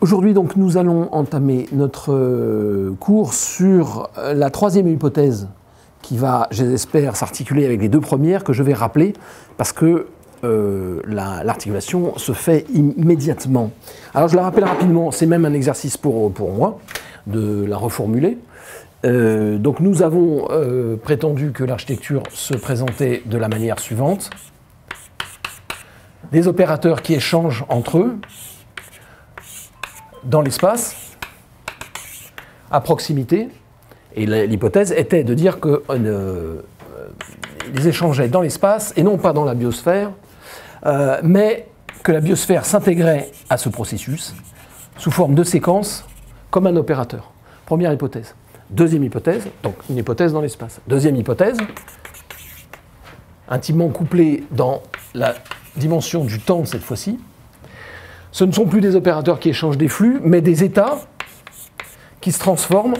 Aujourd'hui, donc, nous allons entamer notre cours sur la troisième hypothèse qui va, j'espère, s'articuler avec les deux premières que je vais rappeler parce que l'articulation se fait immédiatement. Alors, je la rappelle rapidement, c'est même un exercice pour moi de la reformuler. Donc, nous avons prétendu que l'architecture se présentait de la manière suivante. Des opérateurs qui échangent entre eux dans l'espace, à proximité, et l'hypothèse était de dire qu'ils échangeaient dans l'espace et non pas dans la biosphère, mais que la biosphère s'intégrait à ce processus sous forme de séquence comme un opérateur. Première hypothèse. Deuxième hypothèse, donc une hypothèse dans l'espace. Deuxième hypothèse, intimement couplée dans la dimension du temps cette fois-ci. Ce ne sont plus des opérateurs qui échangent des flux, mais des états qui se transforment,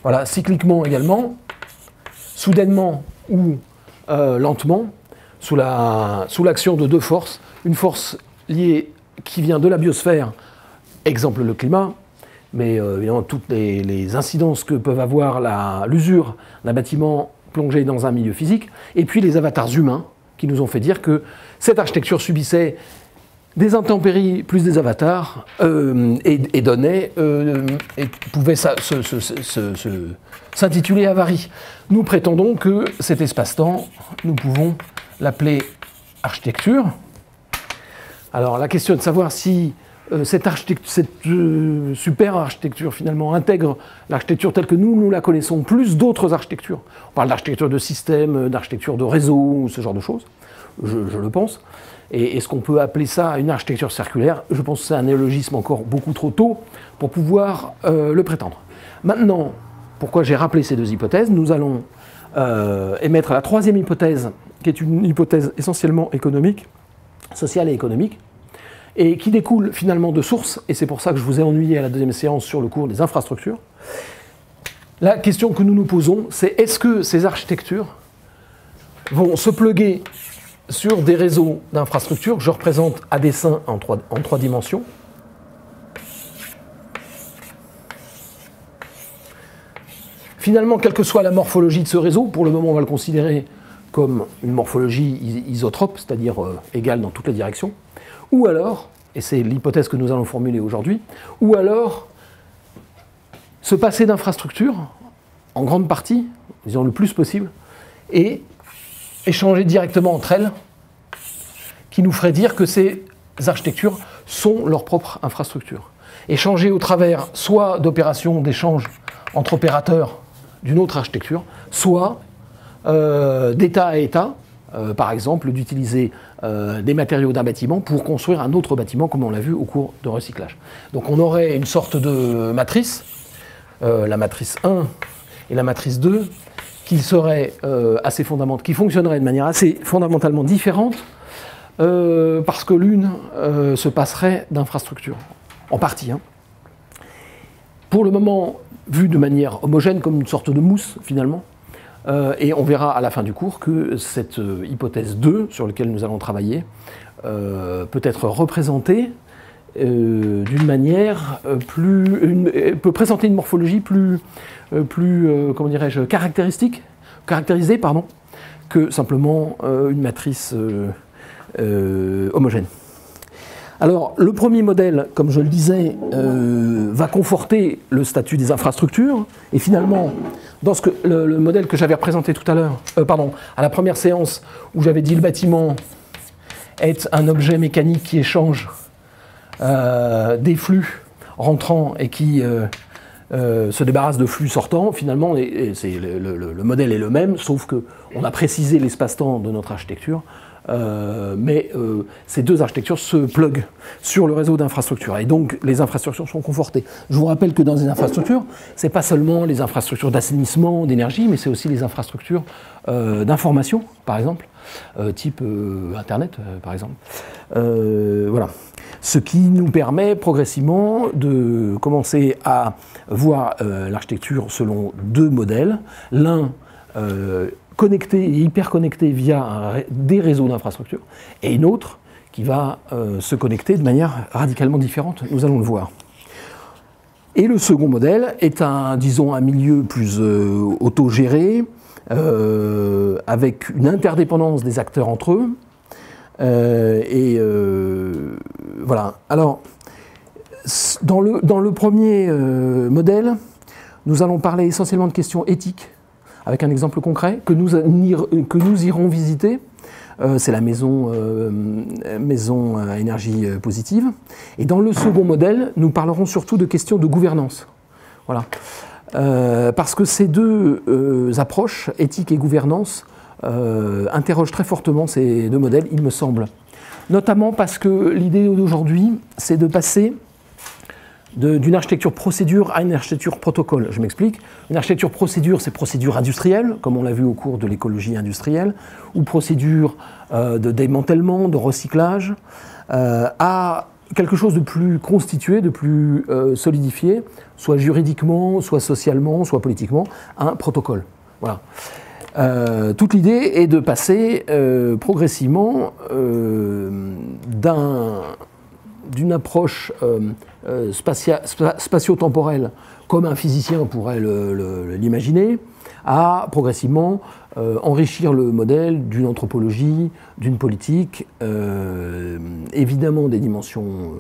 voilà, cycliquement également, soudainement ou lentement, sous l'action de deux forces. Une force liée qui vient de la biosphère, exemple le climat, mais évidemment toutes les incidences que peuvent avoir l'usure d'un bâtiment plongé dans un milieu physique, et puis les avatars humains qui nous ont fait dire que cette architecture subissait des intempéries plus des avatars et donnait et pouvait s'intituler avarie. Nous prétendons que cet espace-temps, nous pouvons l'appeler architecture. Alors la question est de savoir si cette super architecture finalement intègre l'architecture telle que nous la connaissons, plus d'autres architectures. On parle d'architecture de système, d'architecture de réseau, ce genre de choses, je le pense. Et est-ce qu'on peut appeler ça une architecture circulaire? Je pense que c'est un néologisme encore beaucoup trop tôt pour pouvoir le prétendre. Maintenant, pourquoi j'ai rappelé ces deux hypothèses? Nous allons émettre la troisième hypothèse, qui est une hypothèse essentiellement économique, sociale et économique, et qui découle finalement de sources, et c'est pour ça que je vous ai ennuyé à la deuxième séance sur le cours des infrastructures. La question que nous nous posons, c'est est-ce que ces architectures vont se pluguer sur des réseaux d'infrastructures que je représente à dessin en trois dimensions. Finalement, quelle que soit la morphologie de ce réseau, pour le moment on va le considérer comme une morphologie isotrope, c'est-à-dire égale dans toutes les directions, ou alors, et c'est l'hypothèse que nous allons formuler aujourd'hui, ou alors se passer d'infrastructures, en grande partie, disons le plus possible, et échanger directement entre elles, qui nous ferait dire que ces architectures sont leurs propres infrastructures. Échanger au travers soit d'opérations d'échange entre opérateurs d'une autre architecture, soit d'état à état, par exemple d'utiliser des matériaux d'un bâtiment pour construire un autre bâtiment, comme on l'a vu au cours de recyclage. Donc on aurait une sorte de matrice, la matrice 1 et la matrice 2, qui fonctionnerait de manière assez fondamentalement différente, parce que l'une se passerait d'infrastructure, en partie. Pour le moment, vu de manière homogène, comme une sorte de mousse finalement, et on verra à la fin du cours que cette hypothèse 2, sur laquelle nous allons travailler, peut être représentée d'une manière peut présenter une morphologie plus comment dirais-je, caractérisée, que simplement une matrice homogène. Alors, le premier modèle, comme je le disais, va conforter le statut des infrastructures, et finalement, dans le modèle que j'avais représenté tout à l'heure, à la première séance, où j'avais dit le bâtiment est un objet mécanique qui échange des flux rentrants et qui se débarrasse de flux sortants, finalement, le modèle est le même, sauf qu'on a précisé l'espace-temps de notre architecture, mais ces deux architectures se pluguent sur le réseau d'infrastructures, et donc les infrastructures sont confortées. Je vous rappelle que dans les infrastructures, ce n'est pas seulement les infrastructures d'assainissement, d'énergie, mais c'est aussi les infrastructures d'information, par exemple, type Internet, par exemple. Voilà. Ce qui nous permet progressivement de commencer à voir l'architecture selon deux modèles. L'un connecté et hyper connecté via des réseaux d'infrastructures, et une autre qui va se connecter de manière radicalement différente, nous allons le voir. Et le second modèle est disons, un milieu plus autogéré, avec une interdépendance des acteurs entre eux. Voilà. Alors, dans le premier modèle, nous allons parler essentiellement de questions éthiques, avec un exemple concret que nous irons visiter. C'est la maison à énergie positive. Et dans le second modèle, nous parlerons surtout de questions de gouvernance. Voilà. Parce que ces deux approches, éthique et gouvernance, interrogent très fortement ces deux modèles, il me semble. Notamment parce que l'idée d'aujourd'hui, c'est de passer d'une architecture procédure à une architecture protocole. Je m'explique. Une architecture procédure, c'est procédure industrielle, comme on l'a vu au cours de l'écologie industrielle, ou procédure de démantèlement, de recyclage, à quelque chose de plus constitué, de plus solidifié, soit juridiquement, soit socialement, soit politiquement, un protocole. Voilà. Toute l'idée est de passer progressivement d'une approche spatio-temporelle, comme un physicien pourrait l'imaginer, à progressivement enrichir le modèle d'une anthropologie, d'une politique, évidemment des dimensions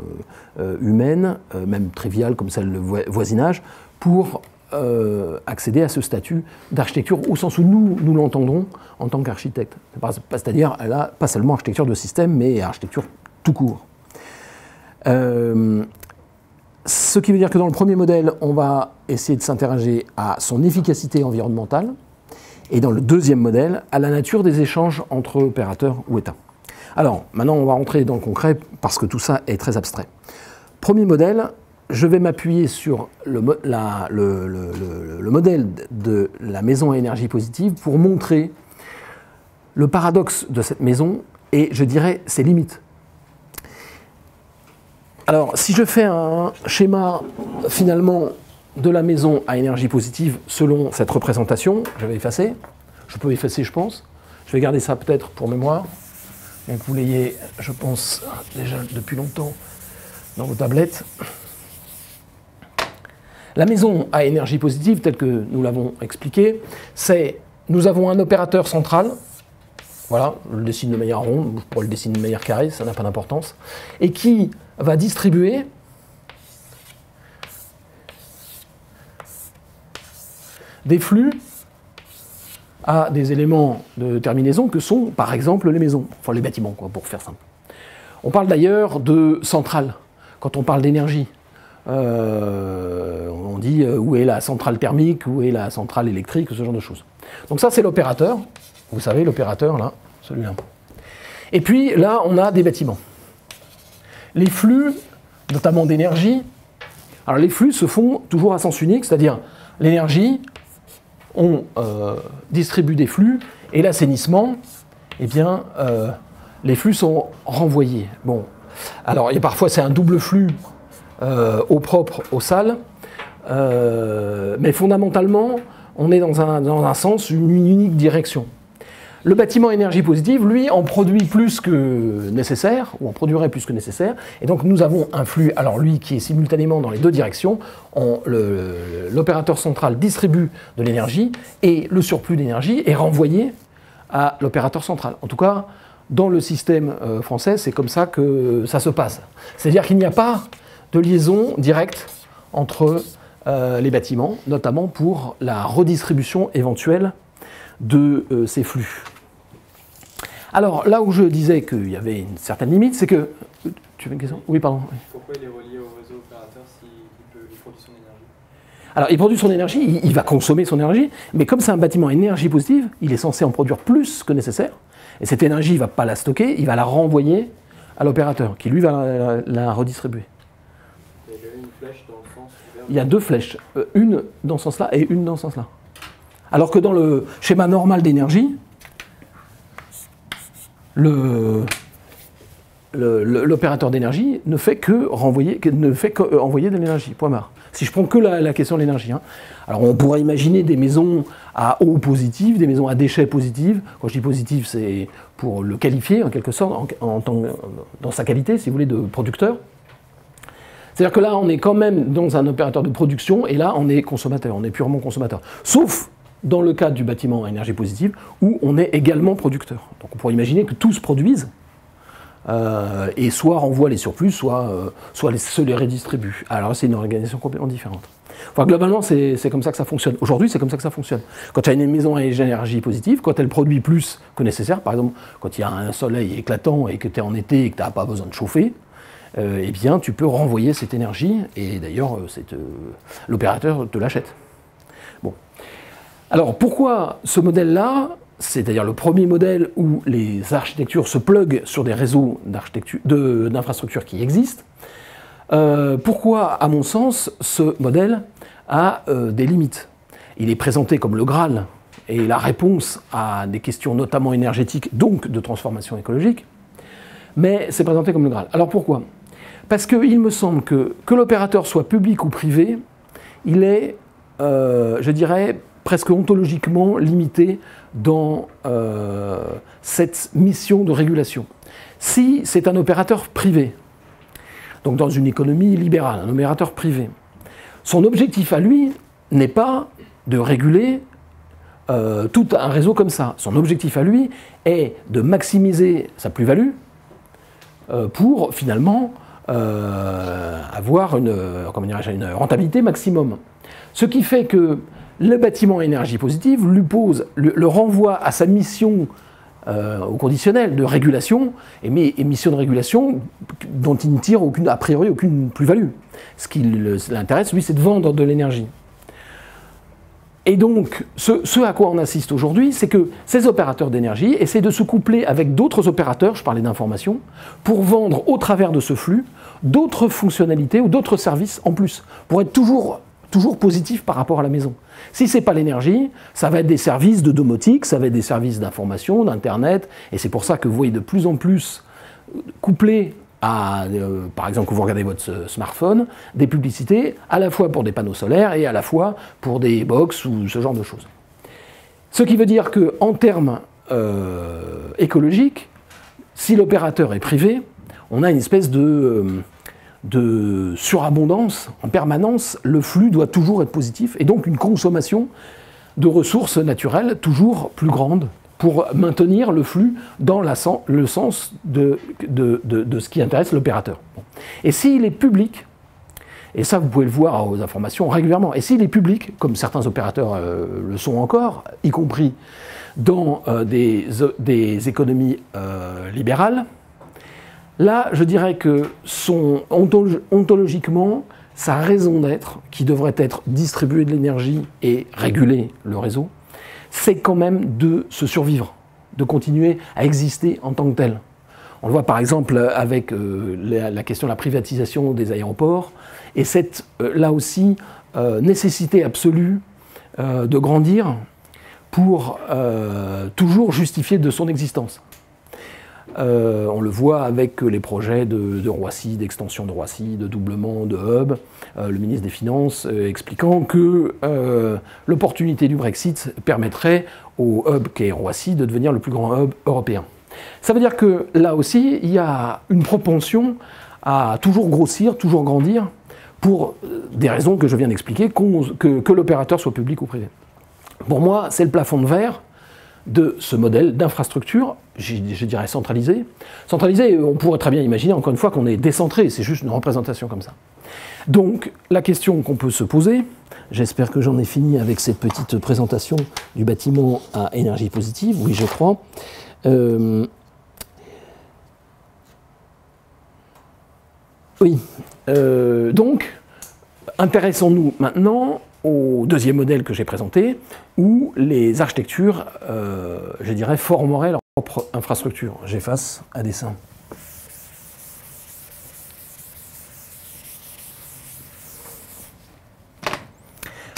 humaines, même triviales comme celle de voisinage, pour accéder à ce statut d'architecture au sens où nous l'entendons en tant qu'architecte. C'est-à-dire, pas seulement architecture de système, mais architecture tout court. Ce qui veut dire que dans le premier modèle, on va essayer de s'interroger à son efficacité environnementale, et dans le deuxième modèle, à la nature des échanges entre opérateurs ou États. Alors, maintenant, on va rentrer dans le concret, parce que tout ça est très abstrait. Premier modèle, je vais m'appuyer sur le modèle de la maison à énergie positive pour montrer le paradoxe de cette maison et, je dirais, ses limites. Alors, si je fais un schéma, finalement, de la maison à énergie positive selon cette représentation, je vais effacer. Je peux effacer, je pense. Je vais garder ça peut-être pour mémoire. Donc, vous l'ayez, je pense, déjà depuis longtemps dans vos tablettes. La maison à énergie positive, telle que nous l'avons expliqué, c'est, nous avons un opérateur central. Voilà, je le dessine de manière ronde, je pourrais le dessiner de manière carrée, ça n'a pas d'importance, et qui va distribuer des flux à des éléments de terminaison que sont, par exemple, les maisons, enfin les bâtiments, quoi, pour faire simple. On parle d'ailleurs de centrale, quand on parle d'énergie. On dit où est la centrale thermique, où est la centrale électrique, ce genre de choses. Donc ça, c'est l'opérateur. Vous savez, l'opérateur, là, celui-là. Et puis, là, on a des bâtiments. Les flux, notamment d'énergie, alors les flux se font toujours à sens unique, c'est-à-dire l'énergie, on distribue des flux, et l'assainissement, eh bien, les flux sont renvoyés. Bon, alors, et parfois, c'est un double flux eau propre, eau sale, mais fondamentalement, on est dans un sens, une unique direction. Le bâtiment énergie positive, lui, en produit plus que nécessaire, ou en produirait plus que nécessaire, et donc nous avons un flux, alors lui, qui est simultanément dans les deux directions. L'opérateur central distribue de l'énergie, et le surplus d'énergie est renvoyé à l'opérateur central. En tout cas, dans le système français, c'est comme ça que ça se passe. C'est-à-dire qu'il n'y a pas de liaison directe entre les bâtiments, notamment pour la redistribution éventuelle de ces flux. Alors, là où je disais qu'il y avait une certaine limite, c'est que... Tu veux une question ? Oui, pardon. Pourquoi il est relié au réseau opérateur s'il produit son énergie ? Alors, il produit son énergie, il va consommer son énergie, mais comme c'est un bâtiment énergie positive, il est censé en produire plus que nécessaire, et cette énergie, il ne va pas la stocker, il va la renvoyer à l'opérateur, qui lui va la redistribuer. Il y a une flèche dans le sens vers... Il y a deux flèches, une dans ce sens-là et une dans ce sens-là. Alors que dans le schéma normal d'énergie, l'opérateur d'énergie ne fait que envoyer de l'énergie, point barre. Si je prends que la question de l'énergie. Hein. Alors on pourrait imaginer des maisons à eau positive, des maisons à déchets positifs. Quand je dis positif, c'est pour le qualifier en quelque sorte, dans sa qualité, si vous voulez, de producteur. C'est-à-dire que là, on est quand même dans un opérateur de production, et là, on est consommateur, on est purement consommateur. Sauf dans le cas du bâtiment à énergie positive, où on est également producteur. Donc on pourrait imaginer que tous produisent, et soit renvoient les surplus, soit se les redistribuent. Alors c'est une organisation complètement différente. Enfin, globalement, c'est comme ça que ça fonctionne. Aujourd'hui, c'est comme ça que ça fonctionne. Quand tu as une maison à énergie positive, quand elle produit plus que nécessaire, par exemple, quand il y a un soleil éclatant et que tu es en été et que tu n'as pas besoin de chauffer, eh bien, tu peux renvoyer cette énergie, et d'ailleurs, l'opérateur te l'achète. Bon. Alors, pourquoi ce modèle-là, c'est-à-dire le premier modèle où les architectures se pluguent sur des réseaux d'infrastructures qui existent, pourquoi, à mon sens, ce modèle a des limites? Il est présenté comme le Graal et la réponse à des questions notamment énergétiques, donc de transformation écologique, mais c'est présenté comme le Graal. Alors pourquoi? Parce qu'il me semble que l'opérateur soit public ou privé, il est, je dirais, presque ontologiquement limité dans cette mission de régulation. Si c'est un opérateur privé, donc dans une économie libérale, un opérateur privé, son objectif à lui n'est pas de réguler tout un réseau comme ça. Son objectif à lui est de maximiser sa plus-value pour finalement avoir une rentabilité maximum. Ce qui fait que le bâtiment à énergie positive lui pose, le renvoie à sa mission au conditionnel de régulation, et mission de régulation dont il ne tire a priori aucune plus-value. Ce qui l'intéresse, lui, c'est de vendre de l'énergie. Et donc, ce à quoi on assiste aujourd'hui, c'est que ces opérateurs d'énergie essaient de se coupler avec d'autres opérateurs, je parlais d'information, pour vendre au travers de ce flux d'autres fonctionnalités ou d'autres services en plus, pour être toujours positif par rapport à la maison. Si ce n'est pas l'énergie, ça va être des services de domotique, ça va être des services d'information, d'Internet, et c'est pour ça que vous voyez de plus en plus couplés à, par exemple, quand vous regardez votre smartphone, des publicités à la fois pour des panneaux solaires et à la fois pour des box ou ce genre de choses. Ce qui veut dire qu'en termes écologiques, si l'opérateur est privé, on a une espèce de surabondance en permanence, le flux doit toujours être positif, et donc une consommation de ressources naturelles toujours plus grande pour maintenir le flux dans le sens de ce qui intéresse l'opérateur. Et s'il est public, et ça vous pouvez le voir aux informations régulièrement, et s'il est public, comme certains opérateurs le sont encore, y compris dans des économies libérales, là, je dirais que ontologiquement, sa raison d'être, qui devrait être distribuer de l'énergie et réguler le réseau, c'est quand même de se survivre, de continuer à exister en tant que tel. On le voit par exemple avec la question de la privatisation des aéroports, et cette, là aussi, nécessité absolue de grandir pour toujours justifier de son existence. On le voit avec les projets de Roissy, d'extension de Roissy, de doublement de hub, le ministre des Finances expliquant que l'opportunité du Brexit permettrait au hub qu'est Roissy de devenir le plus grand hub européen. Ça veut dire que là aussi, il y a une propension à toujours grossir, toujours grandir, pour des raisons que je viens d'expliquer, que l'opérateur soit public ou privé. Pour moi, c'est le plafond de verre de ce modèle d'infrastructure, je dirais centralisé. Centralisé, on pourrait très bien imaginer, encore une fois, qu'on est décentré, c'est juste une représentation comme ça. Donc, la question qu'on peut se poser, j'espère que j'en ai fini avec cette petite présentation du bâtiment à énergie positive, oui je crois. Donc, intéressons-nous maintenant au deuxième modèle que j'ai présenté, où les architectures, je dirais, formeraient leur propre infrastructure. J'efface à dessein.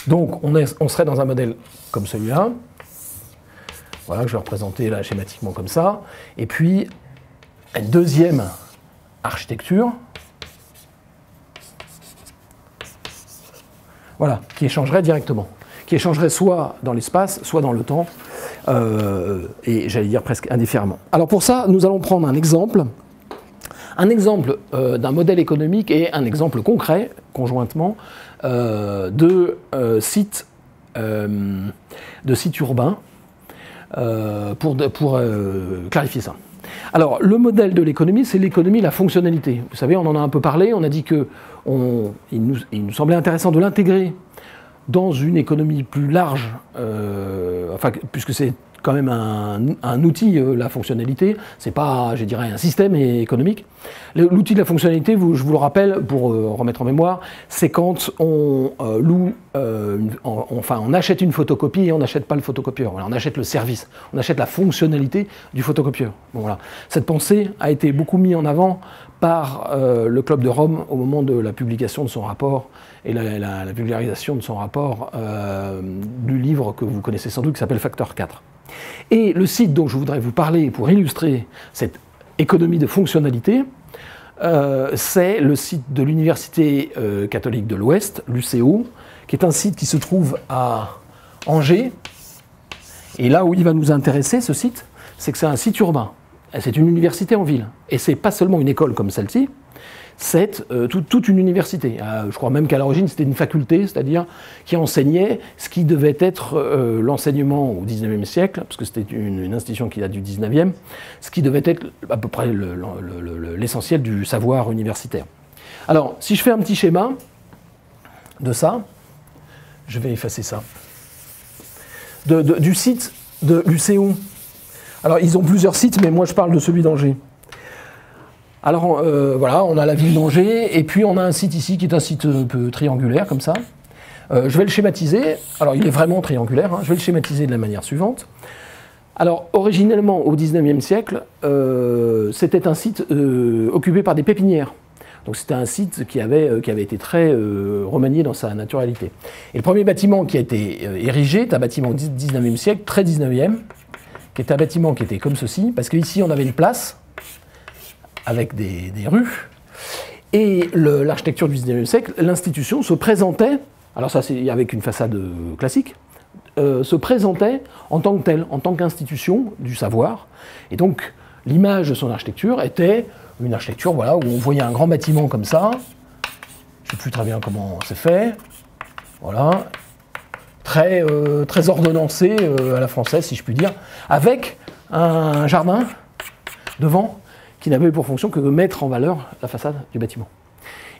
Donc, on serait dans un modèle comme celui-là. Voilà, que je vais représenter là schématiquement comme ça. Et puis, un deuxième architecture, voilà, qui échangerait directement, qui échangerait soit dans l'espace, soit dans le temps, et j'allais dire presque indifféremment. Alors pour ça, nous allons prendre un exemple d'un modèle économique et un exemple concret, conjointement, de sites urbains, pour clarifier ça. Alors, le modèle de l'économie, c'est l'économie de la fonctionnalité. Vous savez, on en a un peu parlé, on a dit qu'il nous semblait intéressant de l'intégrer dans une économie plus large, puisque c'est quand même un outil, la fonctionnalité, c'est pas, je dirais, un système économique. L'outil de la fonctionnalité, je vous le rappelle, pour remettre en mémoire, c'est quand on on achète une photocopie et on n'achète pas le photocopieur. Voilà, on achète le service, on achète la fonctionnalité du photocopieur. Bon, voilà. Cette pensée a été beaucoup mise en avant par le Club de Rome au moment de la publication de son rapport et la vulgarisation de son rapport du livre que vous connaissez sans doute qui s'appelle Facteur 4. Et le site dont je voudrais vous parler pour illustrer cette économie de fonctionnalité, c'est le site de l'Université catholique de l'Ouest, l'UCO, qui est un site qui se trouve à Angers. Et là où il va nous intéresser, ce site, c'est que c'est un site urbain. C'est une université en ville. Et c'est pas seulement une école comme celle-ci, c'est toute une université. Je crois même qu'à l'origine, c'était une faculté, c'est-à-dire qui enseignait ce qui devait être l'enseignement au XIXe siècle, parce que c'était une institution qui date du XIXe, ce qui devait être à peu près l'essentiel du savoir universitaire. Alors, si je fais un petit schéma de ça, je vais effacer ça, du site de l'UCO. Alors, ils ont plusieurs sites, mais moi, je parle de celui d'Angers. Alors voilà, on a la ville d'Angers, et puis on a un site ici qui est un site un peu triangulaire, comme ça. Je vais le schématiser. Alors il est vraiment triangulaire, hein. Je vais le schématiser de la manière suivante. Alors originellement, au XIXe siècle, c'était un site occupé par des pépinières. Donc c'était un site qui avait été très remanié dans sa naturalité. Et le premier bâtiment qui a été érigé est un bâtiment du XIXe siècle, très XIXe, qui est un bâtiment qui était comme ceci, parce qu'ici on avait une place, avec des rues, et l'architecture du XIXe siècle, l'institution se présentait, alors ça c'est avec une façade classique, se présentait en tant que telle, en tant qu'institution du savoir, et donc l'image de son architecture était une architecture voilà, où on voyait un grand bâtiment comme ça, je ne sais plus très bien comment c'est fait, voilà, très ordonnancé à la française si je puis dire, avec un jardin devant, qui n'avait pour fonction que de mettre en valeur la façade du bâtiment.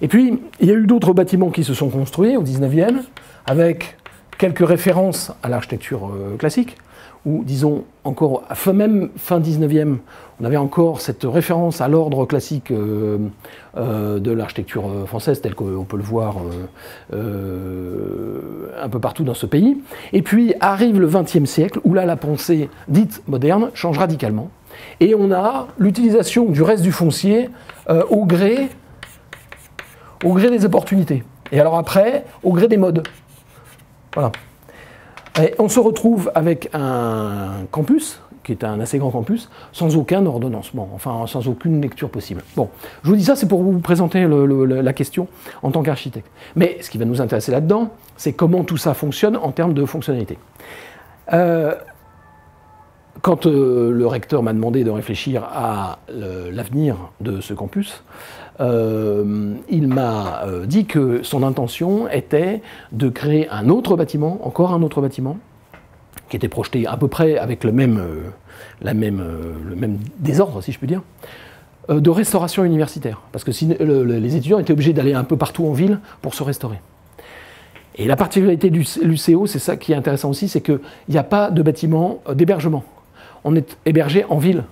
Et puis, il y a eu d'autres bâtiments qui se sont construits au XIXe, avec quelques références à l'architecture classique, ou disons encore, même fin XIXe, on avait encore cette référence à l'ordre classique de l'architecture française, tel qu'on peut le voir un peu partout dans ce pays. Et puis arrive le XXe siècle, où là la pensée dite moderne change radicalement, et on a l'utilisation du reste du foncier au gré des opportunités. Et alors après, au gré des modes. Voilà. Et on se retrouve avec un campus, qui est un assez grand campus, sans aucun ordonnancement, enfin sans aucune lecture possible. Bon, je vous dis ça, c'est pour vous présenter la question en tant qu'architecte. Mais ce qui va nous intéresser là-dedans, c'est comment tout ça fonctionne en termes de fonctionnalité. Quand le recteur m'a demandé de réfléchir à l'avenir de ce campus, il m'a dit que son intention était de créer un autre bâtiment, encore un autre bâtiment, qui était projeté à peu près avec le même désordre, si je puis dire, de restauration universitaire. Parce que les étudiants étaient obligés d'aller un peu partout en ville pour se restaurer. Et la particularité du l'UCO, c'est ça qui est intéressant aussi, c'est qu'il n'y a pas de bâtiment d'hébergement. On est hébergé en ville.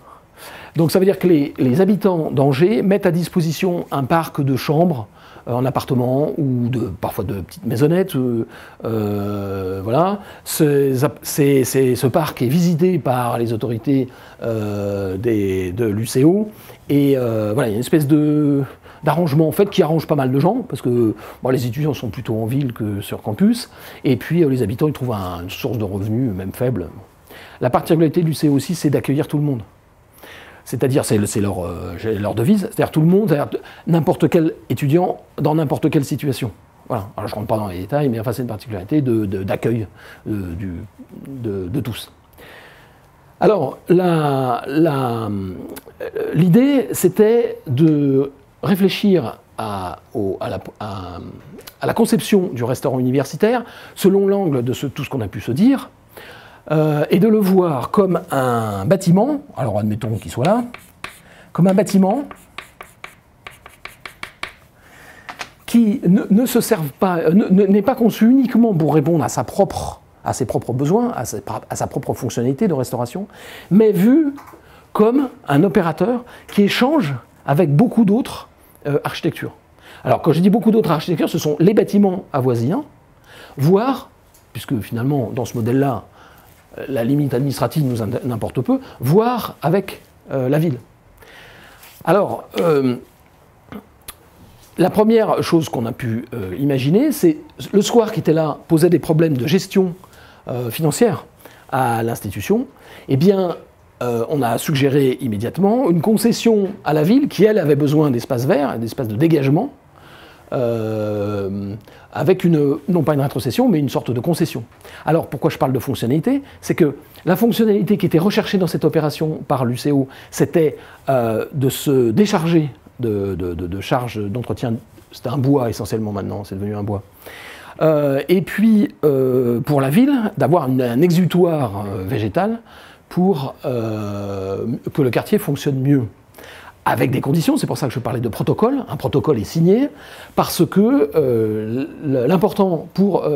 Donc ça veut dire que les habitants d'Angers mettent à disposition un parc de chambres en appartement ou parfois de petites maisonnettes. Voilà. Ce parc est visité par les autorités de l'UCO. Et voilà, il y a une espèce d'arrangement en fait qui arrange pas mal de gens, parce que bon, les étudiants sont plutôt en ville que sur campus. Et puis les habitants ils trouvent une source de revenus, même faible. La particularité du l'UCO aussi, c'est d'accueillir tout le monde. C'est-à-dire, c'est leur devise, c'est-à-dire tout le monde, n'importe quel étudiant dans n'importe quelle situation. Voilà. Alors, je ne rentre pas dans les détails, mais enfin, c'est une particularité d'accueil de tous. Alors, l'idée, c'était de réfléchir à la conception du restaurant universitaire selon l'angle de tout ce qu'on a pu se dire, et de le voir comme un bâtiment, alors admettons qu'il soit là, comme un bâtiment qui ne se serve pas, n'est pas conçu uniquement pour répondre à ses propres besoins, à sa propre fonctionnalité de restauration, mais vu comme un opérateur qui échange avec beaucoup d'autres architectures. Alors, quand je dis beaucoup d'autres architectures, ce sont les bâtiments avoisinants, voire, puisque finalement, dans ce modèle-là, la limite administrative nous importe peu, voire avec la ville. Alors, la première chose qu'on a pu imaginer, c'est le square qui était là posait des problèmes de gestion financière à l'institution. Eh bien, on a suggéré immédiatement une concession à la ville qui, elle, avait besoin d'espaces verts, d'espaces de dégagement, avec non pas une rétrocession, mais une sorte de concession. Alors, pourquoi je parle de fonctionnalité? C'est que la fonctionnalité qui était recherchée dans cette opération par l'UCO, c'était de se décharger de charges d'entretien. C'était un bois essentiellement maintenant, c'est devenu un bois. Et puis, pour la ville, d'avoir un exutoire végétal pour que le quartier fonctionne mieux. Avec des conditions, c'est pour ça que je parlais de protocole. Un protocole est signé parce que l'important pour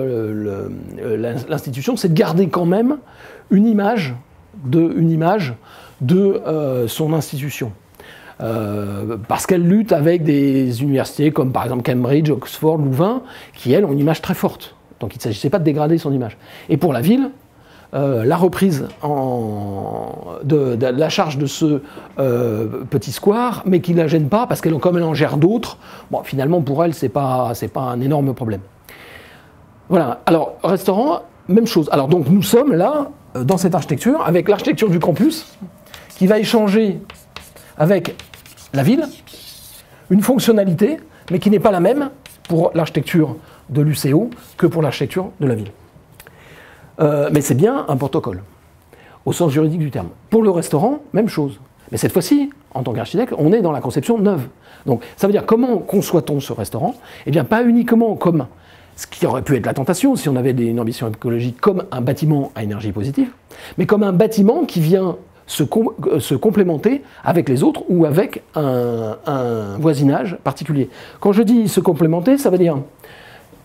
l'institution, c'est de garder quand même une image de son institution. Parce qu'elle lutte avec des universités comme par exemple Cambridge, Oxford, Louvain, qui elles ont une image très forte. Donc il ne s'agissait pas de dégrader son image. Et pour la ville, la reprise de la charge de ce petit square, mais qui ne la gêne pas, parce qu'elle, comme elle en gère d'autres, bon, finalement pour elle, c'est pas un énorme problème. Voilà, alors restaurant, même chose. Alors donc nous sommes là, dans cette architecture, avec l'architecture du campus, qui va échanger avec la ville, une fonctionnalité, mais qui n'est pas la même pour l'architecture de l'UCO que pour l'architecture de la ville. Mais c'est bien un protocole, au sens juridique du terme. Pour le restaurant, même chose. Mais cette fois-ci, en tant qu'architecte, on est dans la conception neuve. Donc ça veut dire comment conçoit-on ce restaurant? Eh bien pas uniquement comme ce qui aurait pu être la tentation si on avait une ambition écologique, comme un bâtiment à énergie positive, mais comme un bâtiment qui vient se complémenter avec les autres ou avec un voisinage particulier. Quand je dis se complémenter, ça veut dire,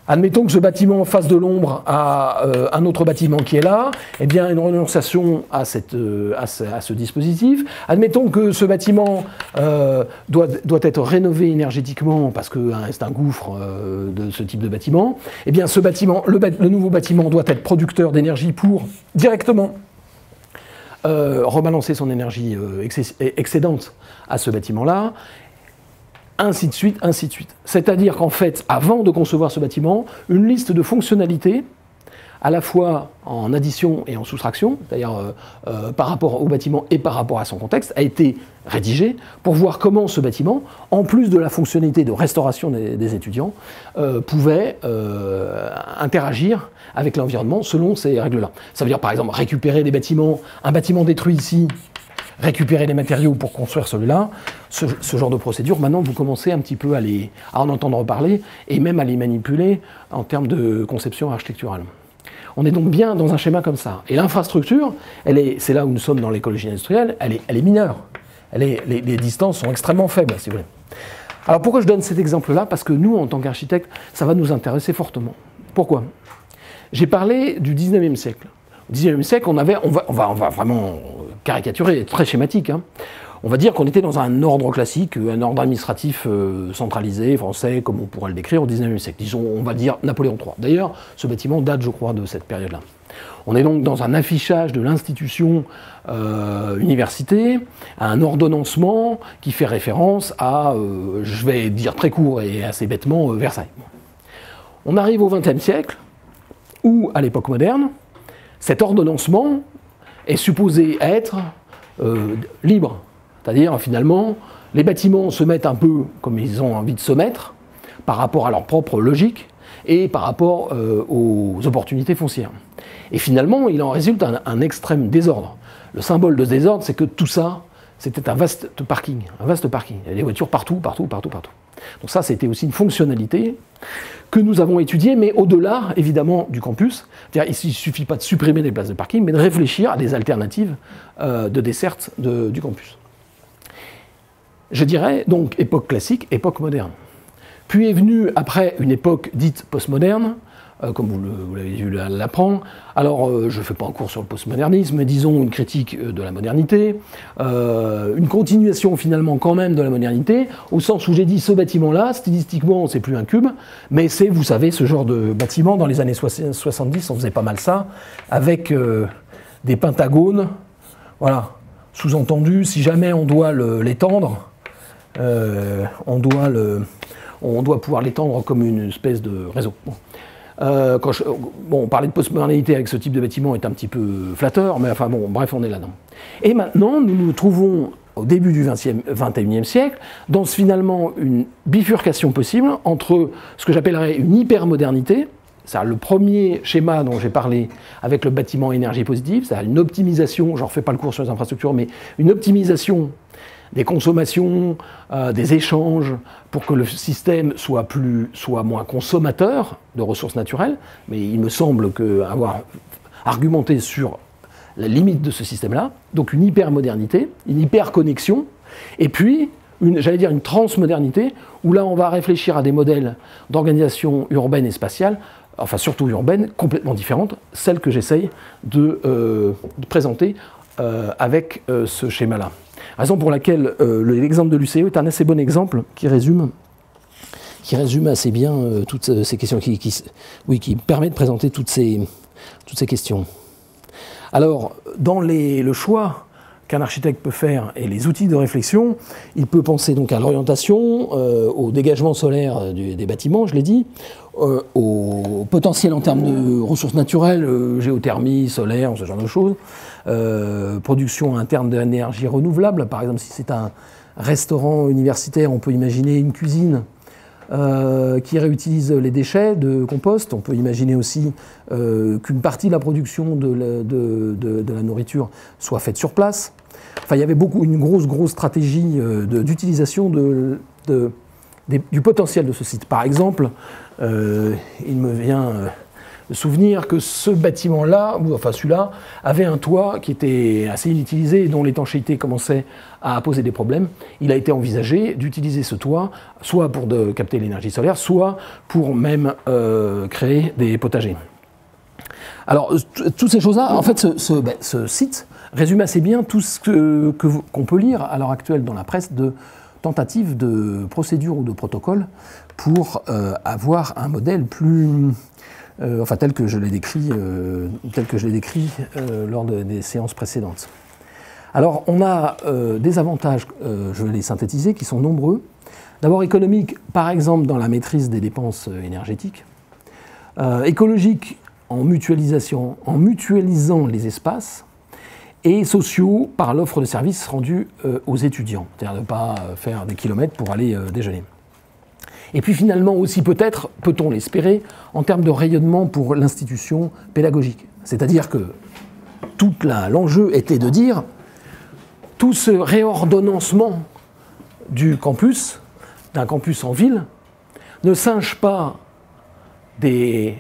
admettons que ce bâtiment fasse de l'ombre à un autre bâtiment qui est là, eh bien une renonciation à ce dispositif. Admettons que ce bâtiment doit être rénové énergétiquement parce que c'est un gouffre de ce type de bâtiment. Eh bien ce bâtiment, le nouveau bâtiment doit être producteur d'énergie pour directement rebalancer son énergie excédente à ce bâtiment-là, ainsi de suite, ainsi de suite. C'est-à-dire qu'en fait, avant de concevoir ce bâtiment, une liste de fonctionnalités, à la fois en addition et en soustraction, c'est-à-dire par rapport au bâtiment et par rapport à son contexte, a été rédigée pour voir comment ce bâtiment, en plus de la fonctionnalité de restauration des étudiants, pouvait interagir avec l'environnement selon ces règles-là. Ça veut dire par exemple récupérer des bâtiments, un bâtiment détruit ici, récupérer les matériaux pour construire celui-là, ce genre de procédure, maintenant vous commencez un petit peu à en entendre parler et même à les manipuler en termes de conception architecturale. On est donc bien dans un schéma comme ça. Et l'infrastructure, c'est là où nous sommes dans l'écologie industrielle, elle est mineure. Les distances sont extrêmement faibles, si vous voulez. Alors pourquoi je donne cet exemple-là? Parce que nous, en tant qu'architectes, ça va nous intéresser fortement. Pourquoi? J'ai parlé du 19e siècle. Au 19e siècle, on va vraiment caricaturer, très schématique, hein. On va dire qu'on était dans un ordre classique, un ordre administratif centralisé, français, comme on pourrait le décrire au 19e siècle. Disons, on va dire Napoléon III. D'ailleurs, ce bâtiment date, je crois, de cette période-là. On est donc dans un affichage de l'institution université, un ordonnancement qui fait référence à, je vais dire très court et assez bêtement, Versailles. On arrive au XXe siècle, où, à l'époque moderne, cet ordonnancement est supposé être libre. C'est-à-dire, finalement, les bâtiments se mettent un peu comme ils ont envie de se mettre, par rapport à leur propre logique et par rapport aux opportunités foncières. Et finalement, il en résulte un extrême désordre. Le symbole de désordre, c'est que tout ça, c'était un vaste parking. Il y a des voitures partout. Donc ça, c'était aussi une fonctionnalité que nous avons étudiée, mais au-delà, évidemment, du campus. C'est-à-dire, il ne suffit pas de supprimer des places de parking, mais de réfléchir à des alternatives de desserte du campus. Je dirais donc époque classique, époque moderne. Puis est venue après une époque dite postmoderne, comme vous l'avez vu l'apprendre. Alors, je ne fais pas un cours sur le postmodernisme, mais disons une critique de la modernité, une continuation finalement quand même de la modernité, au sens où j'ai dit ce bâtiment-là, stylistiquement, c'est plus un cube, mais c'est, vous savez, ce genre de bâtiment, dans les années 70, on faisait pas mal ça, avec des pentagones, voilà, sous-entendu, si jamais on doit l'étendre, on doit pouvoir l'étendre comme une espèce de réseau. Bon. On parlait de postmodernité avec ce type de bâtiment est un petit peu flatteur, mais enfin bon, bref, on est là-dedans. Et maintenant, nous nous trouvons au début du XXIe siècle dans finalement une bifurcation possible entre ce que j'appellerais une hypermodernité, c'est-à-dire le premier schéma dont j'ai parlé avec le bâtiment énergie positive, c'est-à-dire une optimisation, je ne refais pas le cours sur les infrastructures, mais une optimisation des consommations, des échanges, pour que le système soit moins consommateur de ressources naturelles. Mais il me semble qu'avoir argumenté sur la limite de ce système-là, donc une hypermodernité, une hyperconnexion, et puis, une transmodernité, où là on va réfléchir à des modèles d'organisation urbaine et spatiale, enfin surtout urbaine, complètement différentes, celles que j'essaye de présenter avec ce schéma-là. Raison pour laquelle l'exemple de l'UCE est un assez bon exemple qui résume assez bien toutes ces questions, qui permet de présenter toutes ces questions. Alors, dans le choix qu'un architecte peut faire et les outils de réflexion, il peut penser donc à l'orientation, au dégagement solaire des bâtiments, je l'ai dit, au potentiel en termes de ressources naturelles, géothermie, solaire, ce genre de choses, production interne d'énergie renouvelable. Par exemple, si c'est un restaurant universitaire, on peut imaginer une cuisine qui réutilise les déchets de compost. On peut imaginer aussi qu'une partie de la production de la nourriture soit faite sur place. Enfin, il y avait une grosse stratégie d'utilisation du potentiel de ce site. Par exemple, il me vient de souvenir que ce bâtiment-là, enfin celui-là, avait un toit qui était assez inutilisé et dont l'étanchéité commençait à poser des problèmes. Il a été envisagé d'utiliser ce toit, soit pour capter l'énergie solaire, soit pour même créer des potagers. Alors, toutes ces choses-là, en fait, ce site résume assez bien tout ce qu'on peut lire à l'heure actuelle dans la presse de tentatives de procédures ou de protocoles pour avoir un modèle plus... tel que je l'ai décrit, lors des séances précédentes. Alors, on a des avantages, je vais les synthétiser, qui sont nombreux. D'abord économiques, par exemple, dans la maîtrise des dépenses énergétiques. Écologiques, en mutualisant les espaces. Et sociaux, par l'offre de services rendus aux étudiants. C'est-à-dire ne pas faire des kilomètres pour aller déjeuner. Et puis finalement aussi peut-être, peut-on l'espérer, en termes de rayonnement pour l'institution pédagogique. C'est-à-dire que tout l'enjeu était de dire tout ce réordonnancement du campus, d'un campus en ville, ne singe pas des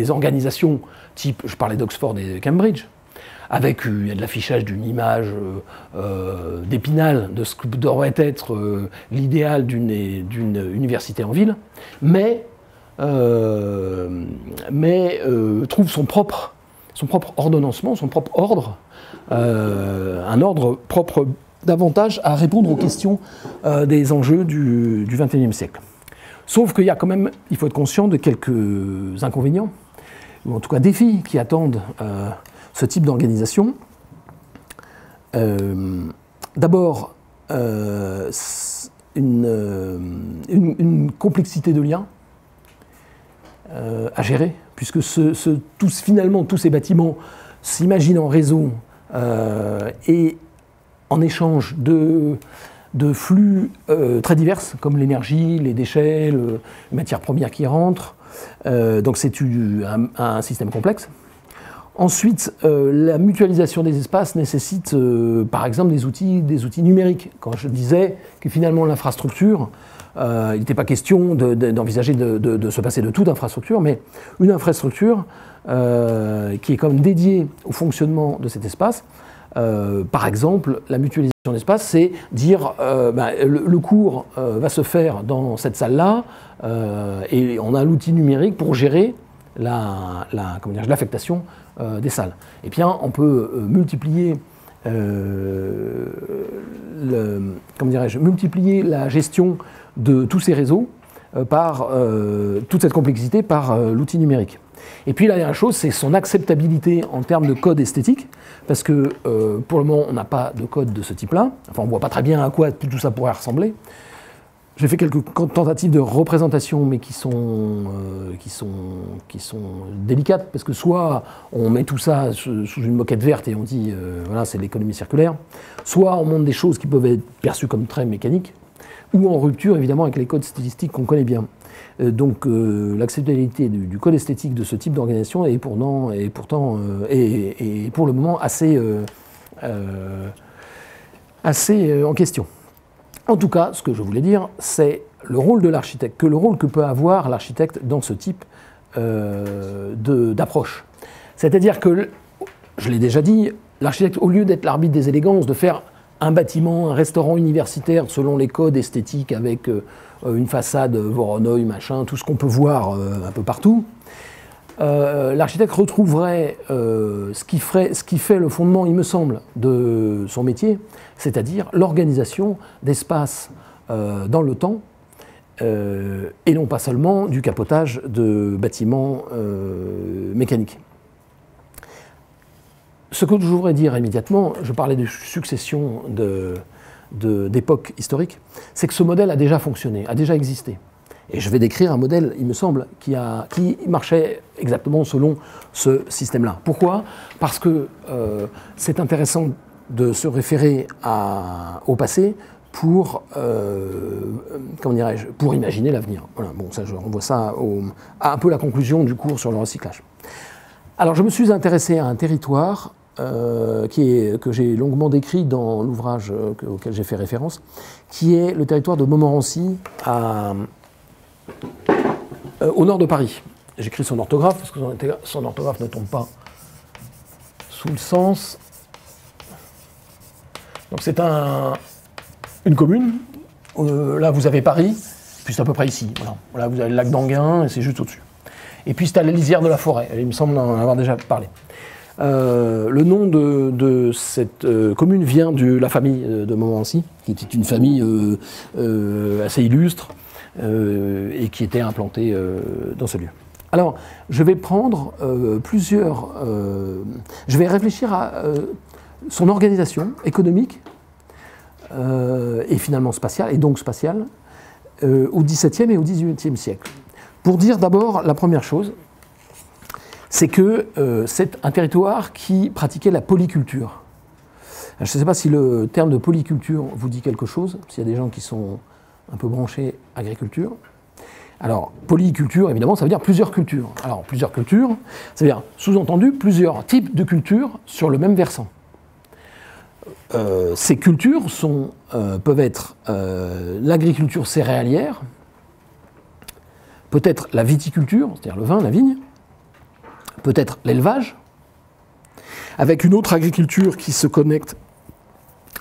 organisations type, je parlais d'Oxford et de Cambridge, avec de l'affichage d'une image d'Épinal de ce que devrait être l'idéal d'une université en ville, mais trouve son propre ordonnancement, son propre ordre, un ordre propre davantage à répondre aux questions des enjeux du XXIe siècle. Sauf qu'il y a quand même, il faut être conscient de quelques inconvénients, ou en tout cas défis qui attendent ce type d'organisation. D'abord, une complexité de liens à gérer, puisque finalement tous ces bâtiments s'imaginent en réseau et en échange de flux très divers, comme l'énergie, les déchets, les matières premières qui rentrent. Donc c'est un système complexe. Ensuite, la mutualisation des espaces nécessite, par exemple, des outils numériques. Quand je disais que finalement l'infrastructure, il n'était pas question d'envisager de se passer de toute infrastructure, mais une infrastructure qui est quand même dédiée au fonctionnement de cet espace. Par exemple, la mutualisation d'espace, c'est dire le cours va se faire dans cette salle-là, et on a l'outil numérique pour gérer l'affectation des salles. Et bien, on peut multiplier multiplier la gestion de tous ces réseaux par toute cette complexité par l'outil numérique. Et puis la dernière chose, c'est son acceptabilité en termes de code esthétique, parce que pour le moment, on n'a pas de code de ce type-là. Enfin, on ne voit pas très bien à quoi tout ça pourrait ressembler. J'ai fait quelques tentatives de représentation, mais qui sont délicates, parce que soit on met tout ça sous une moquette verte et on dit voilà, c'est l'économie circulaire, soit on montre des choses qui peuvent être perçues comme très mécaniques, ou en rupture évidemment avec les codes stylistiques qu'on connaît bien. Donc l'acceptabilité du code esthétique de ce type d'organisation est pourtant pour le moment assez en question. En tout cas, ce que je voulais dire, c'est le rôle de l'architecte, le rôle que peut avoir l'architecte dans ce type d'approche. C'est-à-dire que, je l'ai déjà dit, l'architecte, au lieu d'être l'arbitre des élégances, de faire un bâtiment, un restaurant universitaire selon les codes esthétiques avec une façade Voronoi, machin, tout ce qu'on peut voir un peu partout, l'architecte retrouverait ce qui fait le fondement, il me semble, de son métier, c'est-à-dire l'organisation d'espaces dans le temps, et non pas seulement du capotage de bâtiments mécaniques. Ce que je voudrais dire immédiatement, je parlais de succession d'époques historiques, c'est que ce modèle a déjà fonctionné, a déjà existé. Et je vais décrire un modèle, il me semble, qui marchait exactement selon ce système-là. Pourquoi ? Parce que c'est intéressant de se référer au passé pour imaginer l'avenir. Voilà, bon, ça, je renvoie ça à un peu la conclusion du cours sur le recyclage. Alors, je me suis intéressé à un territoire que j'ai longuement décrit dans l'ouvrage auquel j'ai fait référence, qui est le territoire de Montmorency au nord de Paris. J'écris son orthographe, parce que son orthographe ne tombe pas sous le sens. Donc c'est une commune. Là, vous avez Paris, puis c'est à peu près ici. Voilà. Là, vous avez le lac d'Enghien, et c'est juste au-dessus. Et puis c'est à la lisière de la forêt. Il me semble en avoir déjà parlé. Le nom de cette commune vient de la famille de Montmorency, qui était une famille assez illustre, et qui était implantée dans ce lieu. Alors, je vais prendre je vais réfléchir à son organisation économique et finalement spatiale, et donc spatiale, au XVIIe et au XVIIIe siècle. Pour dire d'abord la première chose, c'est que c'est un territoire qui pratiquait la polyculture. Je ne sais pas si le terme de polyculture vous dit quelque chose, s'il y a des gens qui sont un peu branchés agriculture. Alors, polyculture, évidemment, ça veut dire plusieurs cultures. Alors, plusieurs cultures, ça veut dire, sous-entendu, plusieurs types de cultures sur le même versant. Ces cultures peuvent être l'agriculture céréalière, peut-être la viticulture, c'est-à-dire le vin, la vigne, peut-être l'élevage, avec une autre agriculture qui se connecte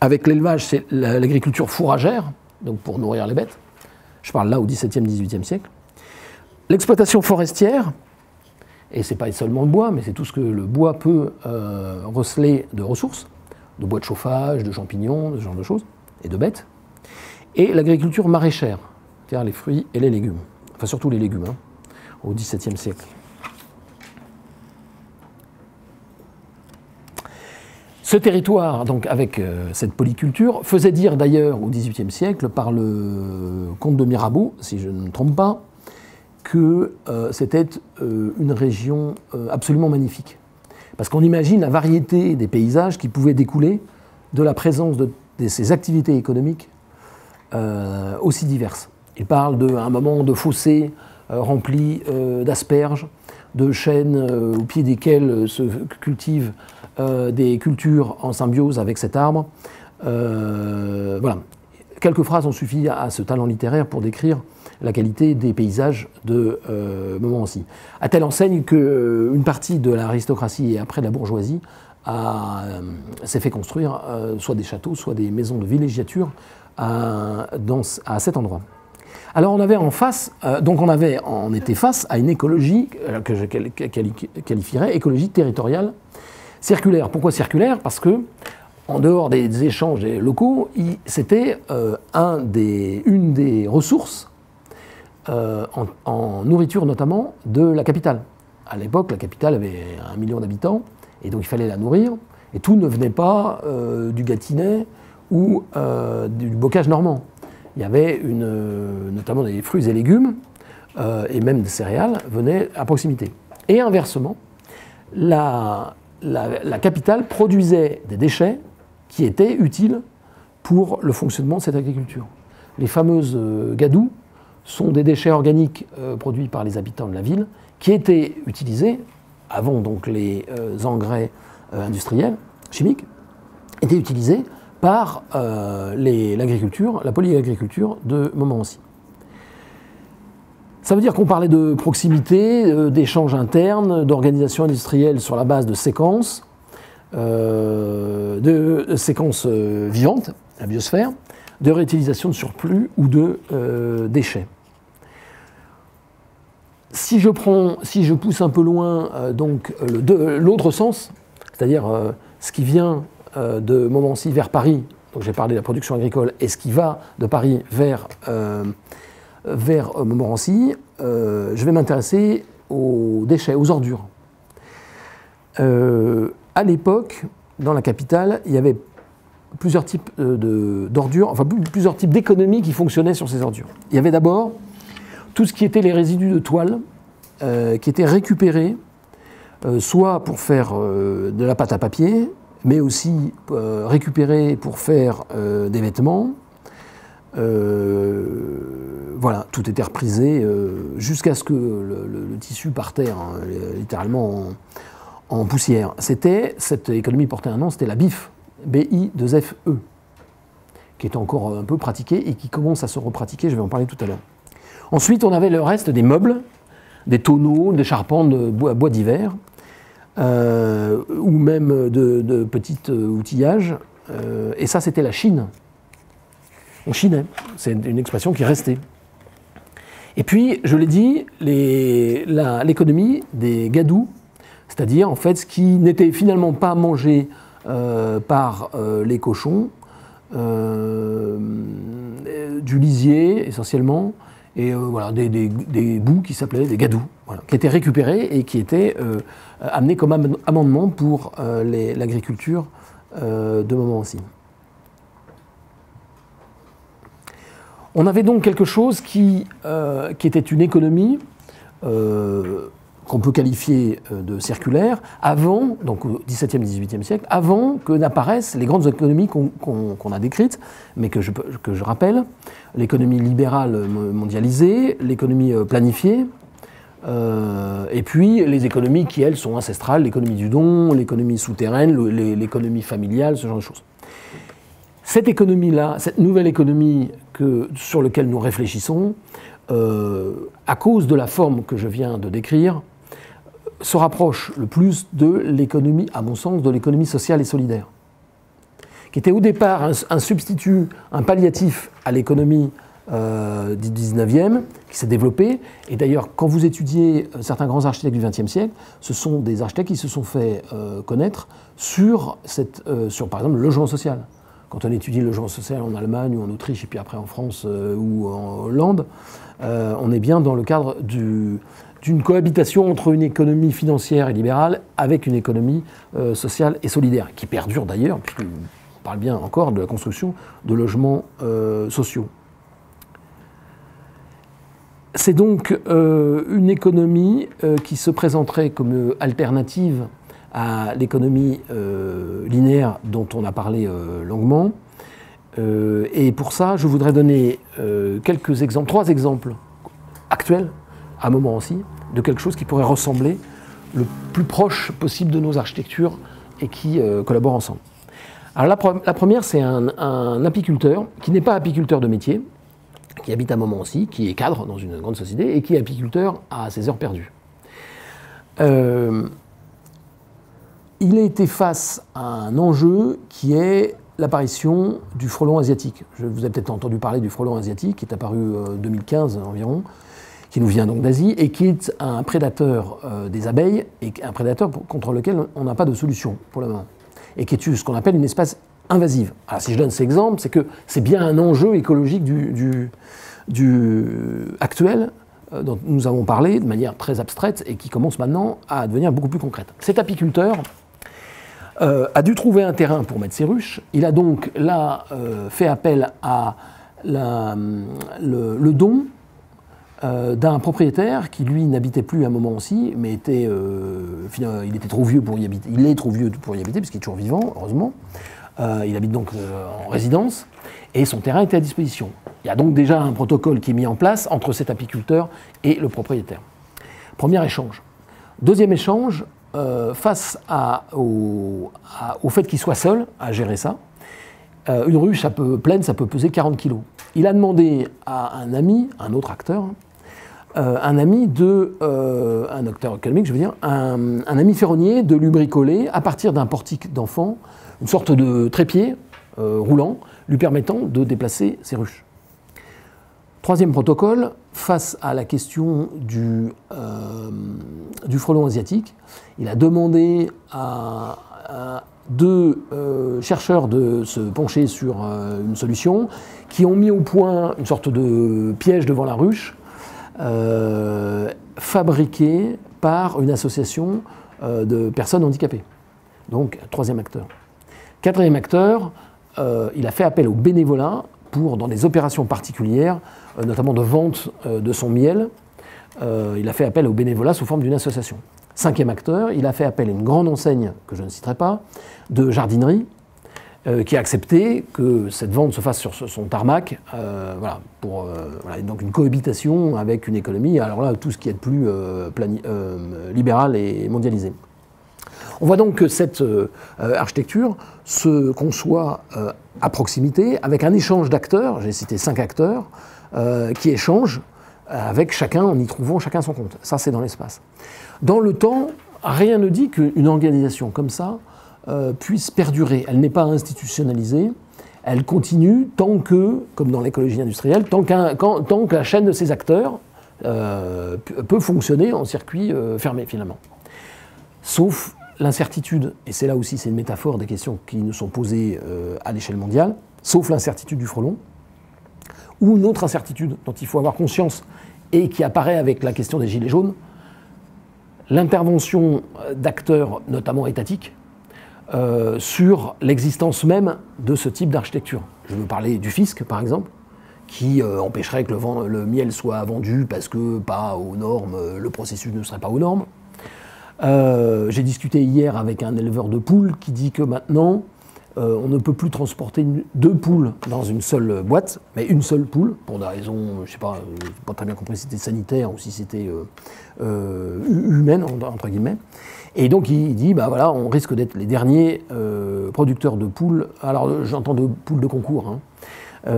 avec l'élevage, c'est l'agriculture fourragère, donc pour nourrir les bêtes. Je parle là au XVIIe, XVIIIe siècle. L'exploitation forestière, et ce n'est pas seulement le bois, mais c'est tout ce que le bois peut receler de ressources, de bois de chauffage, de champignons, de ce genre de choses, et de bêtes. Et l'agriculture maraîchère, c'est-à-dire les fruits et les légumes. Enfin, surtout les légumes, au XVIIe siècle. Ce territoire, donc avec cette polyculture, faisait dire d'ailleurs au XVIIIe siècle par le comte de Mirabeau, si je ne me trompe pas, que c'était une région absolument magnifique. Parce qu'on imagine la variété des paysages qui pouvaient découler de la présence de ces activités économiques aussi diverses. Il parle à un moment de fossés remplis d'asperges, de chênes au pied desquels se cultivent des cultures en symbiose avec cet arbre. Voilà. Quelques phrases ont suffi à ce talent littéraire pour décrire la qualité des paysages de Montmorency. À telle enseigne qu'une partie de l'aristocratie et après de la bourgeoisie s'est fait construire soit des châteaux, soit des maisons de villégiature à cet endroit. Alors on avait en face, on était face à une écologie que je qualifierais écologie territoriale circulaire. Pourquoi circulaire? Parce que en dehors des échanges locaux, c'était une des ressources en nourriture notamment de la capitale. À l'époque, la capitale avait 1 million d'habitants et donc il fallait la nourrir. Et tout ne venait pas du Gâtinais ou du bocage normand. Il y avait notamment des fruits et légumes et même des céréales venaient à proximité. Et inversement, la capitale produisait des déchets qui étaient utiles pour le fonctionnement de cette agriculture. Les fameuses gadous sont des déchets organiques produits par les habitants de la ville qui étaient utilisés, avant donc les engrais industriels, chimiques, étaient utilisés par l'agriculture, la polyagriculture de Montmorency. Ça veut dire qu'on parlait de proximité, d'échanges internes, d'organisation industrielle sur la base de séquences, vivantes, la biosphère, de réutilisation de surplus ou de déchets. Si je pousse un peu loin l'autre sens, c'est-à-dire ce qui vient de Montmorency vers Paris, donc j'ai parlé de la production agricole, et ce qui va de Paris vers Montmorency, je vais m'intéresser aux déchets, aux ordures. À l'époque, dans la capitale, il y avait plusieurs types d'ordures, enfin plusieurs types d'économies qui fonctionnaient sur ces ordures. Il y avait d'abord tout ce qui était les résidus de toile qui étaient récupérés soit pour faire de la pâte à papier, mais aussi récupérés pour faire des vêtements. Voilà, tout était reprisé jusqu'à ce que le tissu par terre, littéralement en poussière. Cette économie portait un nom, c'était la BIF, B-I-2-F-E, qui est encore un peu pratiquée et qui commence à se repratiquer, je vais en parler tout à l'heure. Ensuite, on avait le reste des meubles, des tonneaux, des charpentes de bois divers, ou même de petits outillages. Et ça, c'était la Chine. On chinait. C'est une expression qui est restée. Et puis, je l'ai dit, l'économie des gadous, c'est-à-dire en fait ce qui n'était finalement pas mangé par les cochons, du lisier essentiellement, et voilà, des bouts qui s'appelaient des gadous, voilà, qui étaient récupérés et qui étaient amenés comme amendement pour l'agriculture de Montmorency. On avait donc quelque chose qui était une économie qu'on peut qualifier de circulaire, avant, donc au XVIIe et XVIIIe siècle, avant que n'apparaissent les grandes économies qu'on a décrites, mais que je rappelle, l'économie libérale mondialisée, l'économie planifiée, et puis les économies qui, elles, sont ancestrales, l'économie du don, l'économie souterraine, l'économie familiale, ce genre de choses. Cette économie-là, cette nouvelle économie sur laquelle nous réfléchissons, à cause de la forme que je viens de décrire, se rapproche le plus de l'économie, à mon sens, de l'économie sociale et solidaire, qui était au départ un substitut, un palliatif à l'économie du 19e, qui s'est développée. Et d'ailleurs, quand vous étudiez certains grands architectes du XXe siècle, ce sont des architectes qui se sont fait connaître sur, par exemple, le logement social. Quand on étudie le logement social en Allemagne ou en Autriche, et puis après en France ou en Hollande, on est bien dans le cadre d'une cohabitation entre une économie financière et libérale avec une économie sociale et solidaire, qui perdure d'ailleurs, puisqu'on parle bien encore de la construction de logements sociaux. C'est donc une économie qui se présenterait comme alternative à l'économie linéaire dont on a parlé longuement. Et pour ça, je voudrais donner quelques exemples, 3 exemples actuels, à Montmorency, de quelque chose qui pourrait ressembler le plus proche possible de nos architectures et qui collaborent ensemble. Alors la première, c'est un apiculteur qui n'est pas apiculteur de métier, qui habite à Montmorency, qui est cadre dans une grande société et qui est apiculteur à ses heures perdues. Il a été face à un enjeu qui est l'apparition du frelon asiatique. Vous avez peut-être entendu parler du frelon asiatique, qui est apparu en 2015 environ, qui nous vient donc d'Asie, et qui est un prédateur des abeilles, et un prédateur contre lequel on n'a pas de solution pour le moment, et qui est ce qu'on appelle une espèce invasive. Alors si je donne cet exemple, c'est que c'est bien un enjeu écologique actuel, dont nous avons parlé de manière très abstraite, et qui commence maintenant à devenir beaucoup plus concrète. Cet apiculteur a dû trouver un terrain pour mettre ses ruches. Il a donc là fait appel à le don d'un propriétaire qui, lui, n'habitait plus à Montmorency, mais il était trop vieux pour y habiter. Il est trop vieux pour y habiter, puisqu'il est toujours vivant, heureusement. Il habite donc en résidence, et son terrain était à disposition. Il y a donc déjà un protocole qui est mis en place entre cet apiculteur et le propriétaire. Premier échange. Deuxième échange, face au fait qu'il soit seul à gérer ça. Une ruche pleine, ça peut peser 40 kg. Il a demandé à un ami, un autre acteur, un acteur économique, je veux dire, un ami ferronnier, de lui bricoler, à partir d'un portique d'enfant, une sorte de trépied roulant, lui permettant de déplacer ses ruches. Troisième protocole, face à la question du frelon asiatique, il a demandé à 2 chercheurs de se pencher sur une solution, qui ont mis au point une sorte de piège devant la ruche, fabriqué par une association de personnes handicapées. Donc, troisième acteur. Quatrième acteur, il a fait appel au bénévolat dans des opérations particulières, notamment de vente de son miel. Il a fait appel au bénévolat sous forme d'une association. Cinquième acteur, il a fait appel à une grande enseigne, que je ne citerai pas, de jardinerie, qui a accepté que cette vente se fasse sur son tarmac, donc une cohabitation avec une économie, alors là, tout ce qui est de plus libéral et mondialisé. On voit donc que cette architecture se conçoit à proximité, avec un échange d'acteurs, j'ai cité 5 acteurs, qui échangent avec chacun, en y trouvant chacun son compte. Ça, c'est dans l'espace. Dans le temps, rien ne dit qu'une organisation comme ça puisse perdurer. Elle n'est pas institutionnalisée, elle continue tant que, comme dans l'écologie industrielle, tant que la chaîne de ces acteurs peut fonctionner en circuit fermé, finalement. Sauf l'incertitude, et c'est là aussi c'est une métaphore des questions qui nous sont posées à l'échelle mondiale, sauf l'incertitude du frelon, ou une autre incertitude dont il faut avoir conscience et qui apparaît avec la question des gilets jaunes, l'intervention d'acteurs, notamment étatiques, sur l'existence même de ce type d'architecture. Je veux parler du fisc, par exemple, qui empêcherait que le miel soit vendu parce que pas aux normes, le processus ne serait pas aux normes. J'ai discuté hier avec un éleveur de poules qui dit que maintenant, on ne peut plus transporter 2 poules dans une seule boîte, mais une seule poule, pour des raisons, je ne sais pas, pas très bien compris si c'était sanitaire ou si c'était humaine, entre guillemets. Et donc il dit, bah voilà, on risque d'être les derniers producteurs de poules, alors j'entends de poules de concours, hein,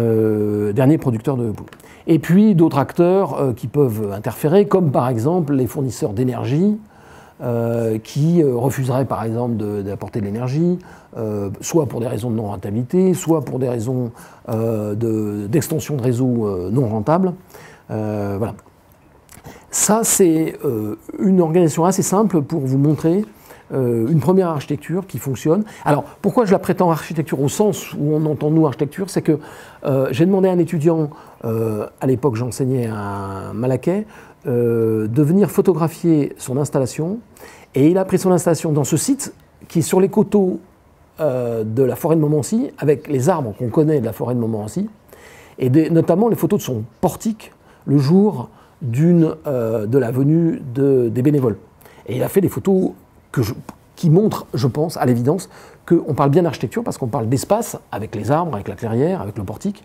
derniers producteurs de poules. Et puis d'autres acteurs qui peuvent interférer, comme par exemple les fournisseurs d'énergie, qui refuseraient par exemple d'apporter de l'énergie, soit pour des raisons de non-rentabilité, soit pour des raisons d'extension de réseau non rentable. Voilà. Ça, c'est une organisation assez simple pour vous montrer une première architecture qui fonctionne. Alors, pourquoi je la prétends architecture au sens où on entend nous architecture, c'est que j'ai demandé à un étudiant, à l'époque j'enseignais à Malaquais, de venir photographier son installation, et il a pris son installation dans ce site qui est sur les coteaux de la forêt de Montmorency, avec les arbres qu'on connaît de la forêt de Montmorency, et notamment les photos de son portique le jour de la venue des bénévoles. Et il a fait des photos qui montre, je pense, à l'évidence, qu'on parle bien d'architecture parce qu'on parle d'espace avec les arbres, avec la clairière, avec le portique,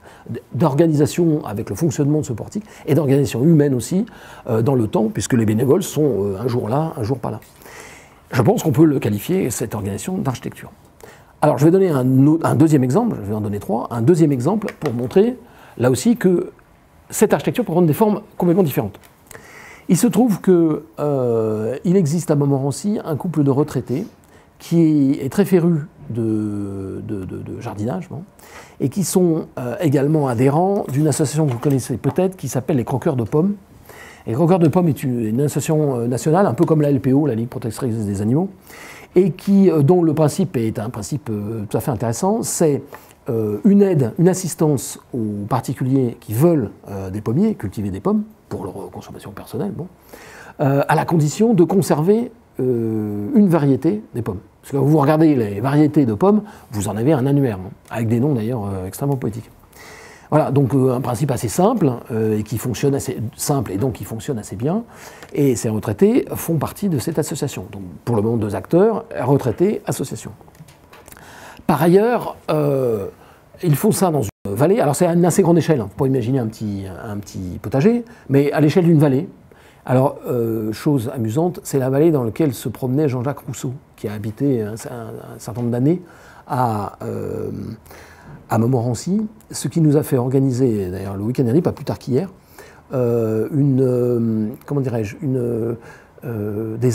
d'organisation avec le fonctionnement de ce portique, et d'organisation humaine aussi dans le temps, puisque les bénévoles sont un jour là, un jour pas là. Je pense qu'on peut le qualifier, cette organisation, d'architecture. Alors je vais donner un deuxième exemple, je vais en donner 3, un deuxième exemple pour montrer, là aussi, que cette architecture peut prendre des formes complètement différentes. Il se trouve qu'il existe à Montmorency un couple de retraités qui est très féru de jardinage, bon, et qui sont également adhérents d'une association que vous connaissez peut-être qui s'appelle les Croqueurs de Pommes. Et les Croqueurs de Pommes est une association nationale, un peu comme la LPO, la Ligue protectrice des animaux, et dont le principe est un principe tout à fait intéressant, c'est une aide, une assistance aux particuliers qui veulent des pommiers, cultiver des pommes, pour leur consommation personnelle, bon, à la condition de conserver une variété des pommes. Parce que vous regardez les variétés de pommes, vous en avez un annuaire, hein, avec des noms d'ailleurs extrêmement poétiques. Voilà, donc un principe assez simple, et qui fonctionne assez simple, et donc qui fonctionne assez bien. Et ces retraités font partie de cette association. Donc pour le moment, 2 acteurs, retraités, association. Par ailleurs, ils font ça dans une vallée. Alors c'est à une assez grande échelle, hein. Vous pouvez imaginer un petit potager, mais à l'échelle d'une vallée. Alors, chose amusante, c'est la vallée dans laquelle se promenait Jean-Jacques Rousseau, qui a habité un certain nombre d'années à Montmorency, ce qui nous a fait organiser, d'ailleurs le week-end dernier, pas plus tard qu'hier, des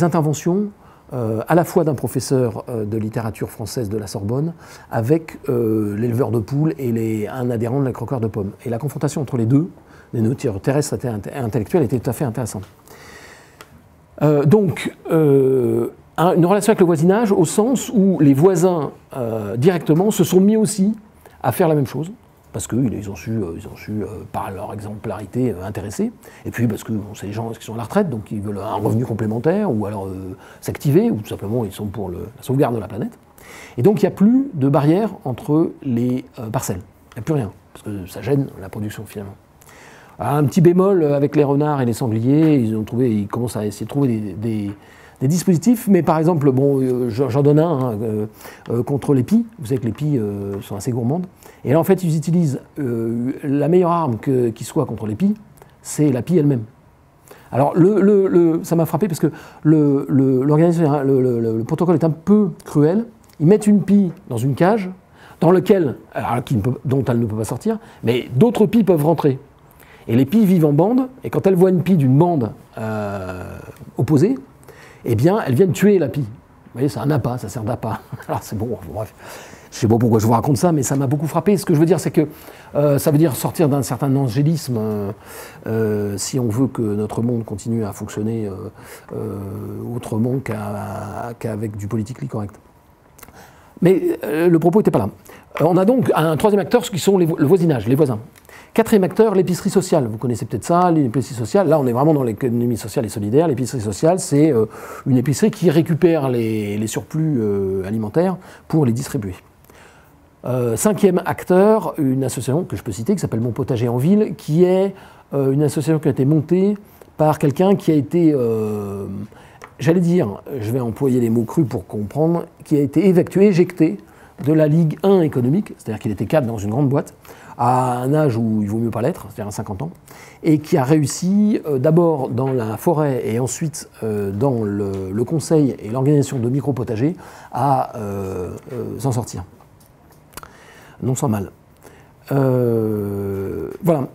interventions à la fois d'un professeur de littérature française de la Sorbonne avec l'éleveur de poules et un adhérent de la Croqueurs de Pommes. Et la confrontation entre les deux, les nourritures terrestres et intellectuelles, était tout à fait intéressante. Donc, une relation avec le voisinage au sens où les voisins directement se sont mis aussi à faire la même chose, parce qu'ils ont su, par leur exemplarité, intéresser, et puis parce que bon, c'est des gens qui sont à la retraite, donc ils veulent un revenu complémentaire, ou alors s'activer, ou tout simplement ils sont pour la sauvegarde de la planète. Et donc il n'y a plus de barrière entre les parcelles, il n'y a plus rien, parce que ça gêne la production finalement. Alors, un petit bémol avec les renards et les sangliers, ils commencent à essayer de trouver des dispositifs, mais par exemple, bon, j'en donne un contre les pies. Vous savez que les pies sont assez gourmandes. Et là, en fait, ils utilisent la meilleure arme qui soit contre les pies, c'est la pie elle-même. Alors, ça m'a frappé parce que l'organisation, le protocole est un peu cruel. Ils mettent une pie dans une cage dans laquelle, dont elle ne peut pas sortir, mais d'autres pies peuvent rentrer. Et les pies vivent en bande, et quand elles voient une pie d'une bande opposée, eh bien, elles viennent tuer la pie. Vous voyez, c'est un appât, ça sert d'appât. Alors c'est bon, bref. Je ne sais pas pourquoi je vous raconte ça, mais ça m'a beaucoup frappé. Ce que je veux dire, c'est que ça veut dire sortir d'un certain angélisme si on veut que notre monde continue à fonctionner autrement qu'avec du politically correct. Mais le propos n'était pas là. On a donc un troisième acteur, qui sont le voisinage, les voisins. Quatrième acteur, l'épicerie sociale. Vous connaissez peut-être ça, l'épicerie sociale. Là, on est vraiment dans l'économie sociale et solidaire. L'épicerie sociale, c'est une épicerie qui récupère les surplus alimentaires pour les distribuer. Cinquième acteur, une association que je peux citer, qui s'appelle Mon Potager en Ville, qui est une association qui a été montée par quelqu'un qui a été, j'allais dire, je vais employer les mots crus pour comprendre, qui a été éjecté de la Ligue 1 économique, c'est-à-dire qu'il était cadre dans une grande boîte, à un âge où il vaut mieux pas l'être, c'est-à-dire à 50 ans, et qui a réussi d'abord dans la forêt et ensuite dans le conseil et l'organisation de micro-potagers à s'en sortir. Non sans mal. Voilà.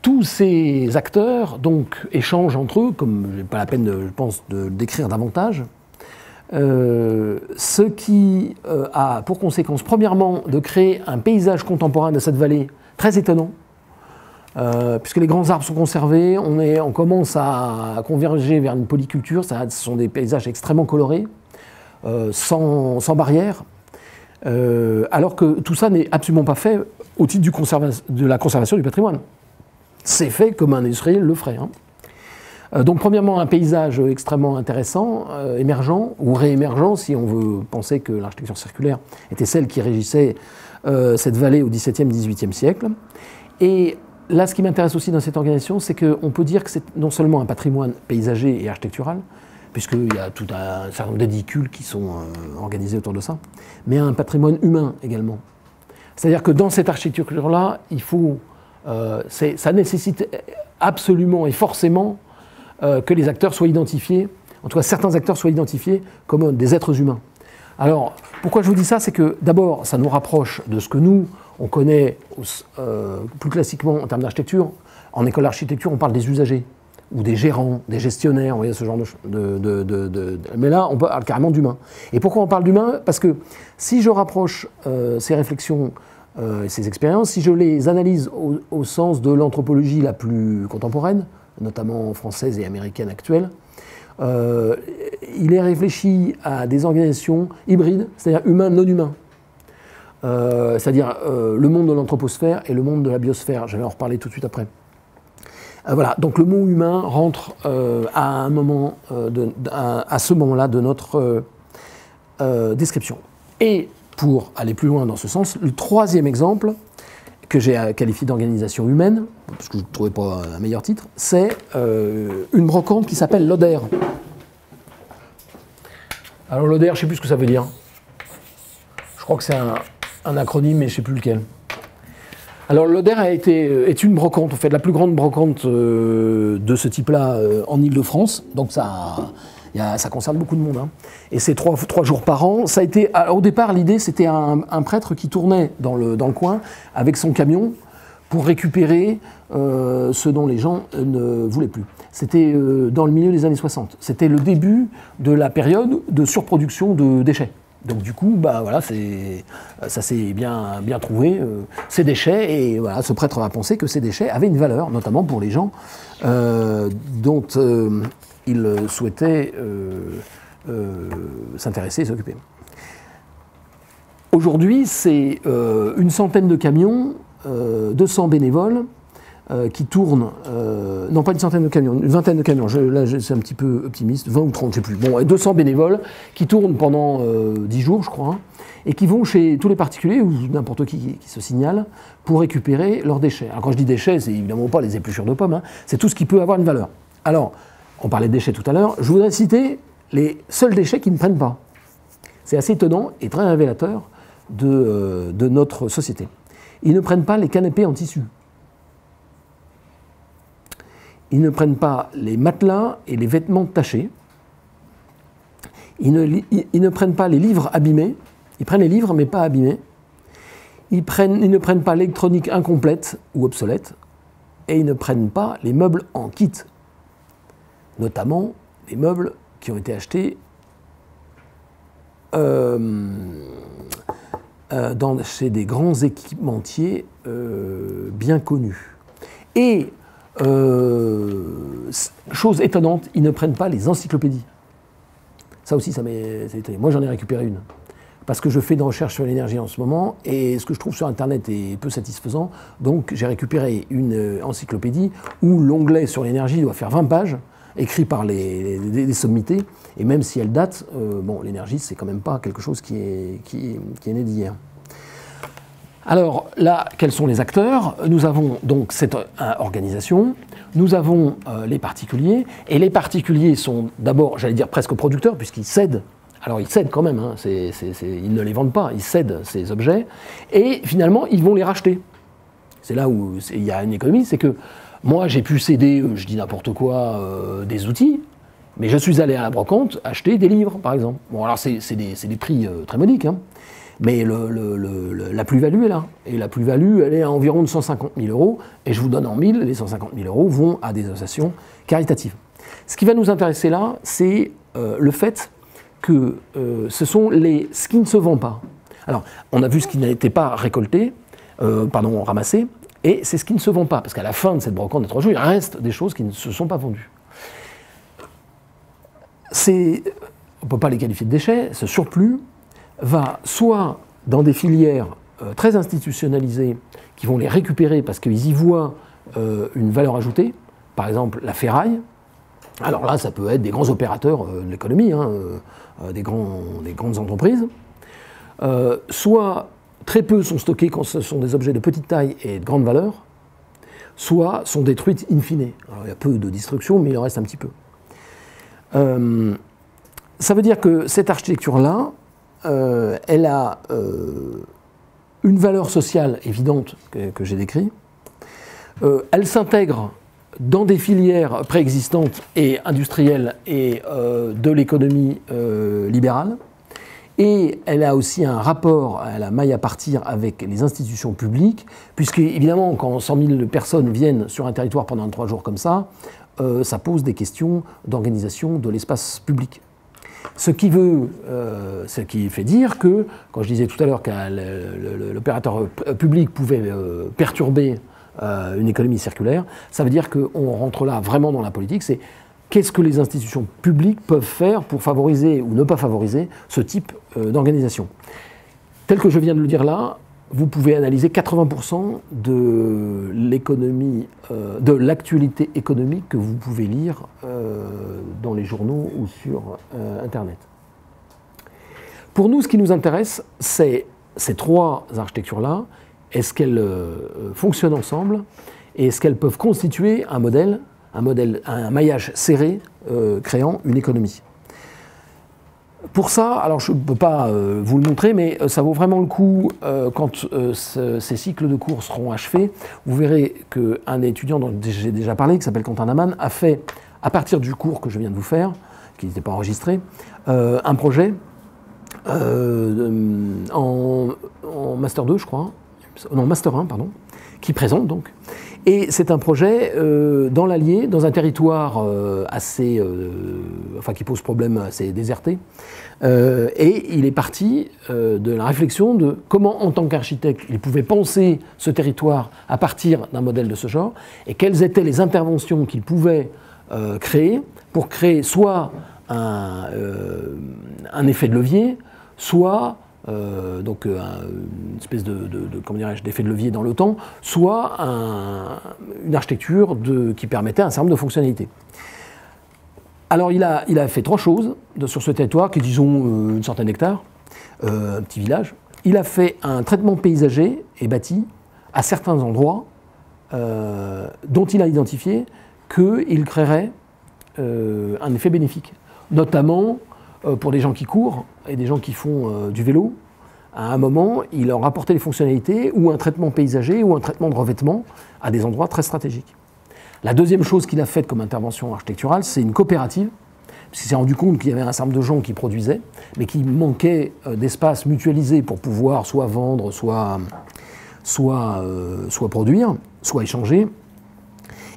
Tous ces acteurs donc échangent entre eux, comme je n'ai pas la peine, je pense, de décrire davantage, ce qui a pour conséquence, premièrement, de créer un paysage contemporain de cette vallée très étonnant, puisque les grands arbres sont conservés, on commence à converger vers une polyculture, ce sont des paysages extrêmement colorés, sans barrière, alors que tout ça n'est absolument pas fait au titre de la conservation du patrimoine. C'est fait comme un industriel le ferait. Hein. Donc premièrement, un paysage extrêmement intéressant, émergent, ou réémergent, si on veut penser que l'architecture circulaire était celle qui régissait cette vallée au XVIIe, XVIIIe siècle. Et là, ce qui m'intéresse aussi dans cette organisation, c'est qu'on peut dire que c'est non seulement un patrimoine paysager et architectural, puisqu'il y a tout un certain nombre d'édicules qui sont organisés autour de ça, mais un patrimoine humain également. C'est-à-dire que dans cette architecture-là, ça nécessite absolument et forcément que les acteurs soient identifiés, en tout cas certains acteurs soient identifiés comme des êtres humains. Alors, pourquoi je vous dis ça? C'est que d'abord, ça nous rapproche de ce que nous, on connaît plus classiquement en termes d'architecture. En école d'architecture, on parle des usagers, ou des gérants, des gestionnaires, vous voyez, ce genre mais là, on parle carrément d'humain. Et pourquoi on parle d'humain? Parce que si je rapproche ces réflexions et ces expériences, si je les analyse au sens de l'anthropologie la plus contemporaine, notamment française et américaine actuelle, il est réfléchi à des organisations hybrides, c'est-à-dire humains non humains. C'est-à-dire le monde de l'anthroposphère et le monde de la biosphère. Je vais en reparler tout de suite après. Voilà, donc le mot humain rentre à ce moment-là de notre description. Et pour aller plus loin dans ce sens, le troisième exemple que j'ai qualifié d'organisation humaine, parce que je ne trouvais pas un meilleur titre, c'est une brocante qui s'appelle l'ODER. Alors l'ODER, je ne sais plus ce que ça veut dire. Je crois que c'est un acronyme, mais je ne sais plus lequel. Alors l'ODER est une brocante, en fait, la plus grande brocante de ce type-là en Île-de-France. Donc ça concerne beaucoup de monde. Hein. Et c'est 3 jours par an. Ça a été, au départ, l'idée, c'était un prêtre qui tournait dans le coin avec son camion pour récupérer ce dont les gens ne voulaient plus. C'était dans le milieu des années 60. C'était le début de la période de surproduction de déchets. Donc du coup, bah, voilà, ça s'est bien trouvé, ces déchets, et voilà, ce prêtre a pensé que ces déchets avaient une valeur, notamment pour les gens dont il souhaitait s'intéresser et s'occuper. Aujourd'hui, c'est une centaine de camions, 200 bénévoles, qui tournent, non pas une centaine de camions, une vingtaine de camions, là c'est un petit peu optimiste, 20 ou 30, je ne sais plus, bon, 200 bénévoles qui tournent pendant 10 jours, je crois, hein, et qui vont chez tous les particuliers, ou n'importe qui se signale, pour récupérer leurs déchets. Alors quand je dis déchets, c'est évidemment pas les épluchures de pommes, hein, c'est tout ce qui peut avoir une valeur. Alors, on parlait de déchets tout à l'heure, je voudrais citer les seuls déchets qui ne prennent pas. C'est assez étonnant et très révélateur de notre société. Ils ne prennent pas les canapés en tissu. Ils ne prennent pas les matelas et les vêtements tachés. Ils ne prennent pas les livres abîmés. Ils prennent les livres, mais pas abîmés. Ils ne prennent pas l'électronique incomplète ou obsolète. Et ils ne prennent pas les meubles en kit. Notamment les meubles qui ont été achetés chez des grands équipementiers bien connus. Et chose étonnante, ils ne prennent pas les encyclopédies. Ça aussi, ça m'a étonné. Moi, j'en ai récupéré une. Parce que je fais des recherches sur l'énergie en ce moment, et ce que je trouve sur Internet est peu satisfaisant. Donc, j'ai récupéré une encyclopédie où l'onglet sur l'énergie doit faire 20 pages, écrit par des sommités. Et même si elle date, bon, l'énergie, c'est quand même pas quelque chose qui est né d'hier. Alors là, quels sont les acteurs? Nous avons donc cette organisation, nous avons les particuliers, et les particuliers sont d'abord, j'allais dire presque producteurs, puisqu'ils cèdent. Alors ils cèdent quand même, hein, ils ne les vendent pas, ils cèdent ces objets, et finalement ils vont les racheter. C'est là où il y a une économie, c'est que moi j'ai pu céder, je dis n'importe quoi, des outils, mais je suis allé à la brocante acheter des livres, par exemple. Bon alors c'est des prix très modiques, hein. Mais la plus-value est là. Et la plus-value, elle est à environ de 150 000 €. Et je vous donne en mille, les 150 000 € vont à des associations caritatives. Ce qui va nous intéresser là, c'est le fait que ce sont ce qui ne se vend pas. Alors, on a vu ce qui n'a été pas récolté, ramassé, et c'est ce qui ne se vend pas. Parce qu'à la fin de cette brocante des 3 jours, il reste des choses qui ne se sont pas vendues. On ne peut pas les qualifier de déchets, ce surplus va soit dans des filières très institutionnalisées qui vont les récupérer parce qu'ils y voient une valeur ajoutée, par exemple la ferraille. Alors là, ça peut être des grands opérateurs de l'économie, hein, des grandes entreprises. Soit très peu sont stockés quand ce sont des objets de petite taille et de grande valeur, soit sont détruites in fine. Alors il y a peu de destruction, mais il en reste un petit peu. Ça veut dire que cette architecture-là, elle a une valeur sociale évidente que j'ai décrite. Elle s'intègre dans des filières préexistantes et industrielles et de l'économie libérale. Et elle a aussi un rapport, elle a maille à partir avec les institutions publiques, puisque évidemment, quand 100 000 personnes viennent sur un territoire pendant 3 jours comme ça pose des questions d'organisation de l'espace public. Ce qui fait dire que, quand je disais tout à l'heure que l'opérateur public pouvait perturber une économie circulaire, ça veut dire qu'on rentre là vraiment dans la politique, c'est qu'est-ce que les institutions publiques peuvent faire pour favoriser ou ne pas favoriser ce type d'organisation. Tel que je viens de le dire là, vous pouvez analyser 80% de l'économie, de l'actualité économique que vous pouvez lire dans les journaux ou sur Internet. Pour nous, ce qui nous intéresse, c'est ces 3 architectures-là. Est-ce qu'elles fonctionnent ensemble et est-ce qu'elles peuvent constituer un maillage serré créant une économie. Pour ça, alors je ne peux pas vous le montrer, mais ça vaut vraiment le coup, quand ces cycles de cours seront achevés, vous verrez qu'un étudiant dont j'ai déjà parlé, qui s'appelle Quentin Naman, a fait, à partir du cours que je viens de vous faire, qui n'était pas enregistré, un projet en Master 2, je crois, non, Master 1, pardon, qui présente donc. Et c'est un projet dans l'Allier, dans un territoire assez, qui pose problème, assez déserté. Et il est parti de la réflexion de comment, en tant qu'architecte, il pouvait penser ce territoire à partir d'un modèle de ce genre, et quelles étaient les interventions qu'il pouvait créer pour créer soit un effet de levier, soit une espèce d'effet de levier dans le temps, soit une architecture qui permettait un certain nombre de fonctionnalités. Alors il a fait 3 choses sur ce territoire, qui est disons une centaine d'hectares, un petit village. Il a fait un traitement paysager et bâti à certains endroits dont il a identifié qu'il créerait un effet bénéfique, notamment pour des gens qui courent et des gens qui font du vélo. À un moment, il leur apportait des fonctionnalités ou un traitement paysager ou un traitement de revêtement à des endroits très stratégiques. La deuxième chose qu'il a faite comme intervention architecturale, c'est une coopérative, parce qu'il s'est rendu compte qu'il y avait un certain nombre de gens qui produisaient, mais qui manquait d'espace mutualisé pour pouvoir soit vendre, soit produire, soit échanger.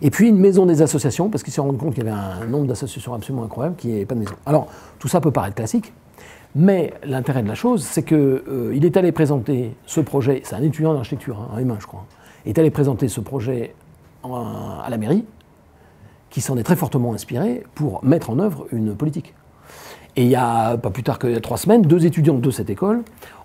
Et puis une maison des associations, parce qu'il s'est rendu compte qu'il y avait un nombre d'associations absolument incroyable qui n'avaient pas de maison. Alors, tout ça peut paraître classique, mais l'intérêt de la chose, c'est qu'il est allé présenter ce projet, c'est un étudiant d'architecture, un M1 je crois, il est allé présenter ce projet à la mairie, qui s'en est très fortement inspiré pour mettre en œuvre une politique. Et il y a, pas plus tard que 3 semaines, 2 étudiants de cette école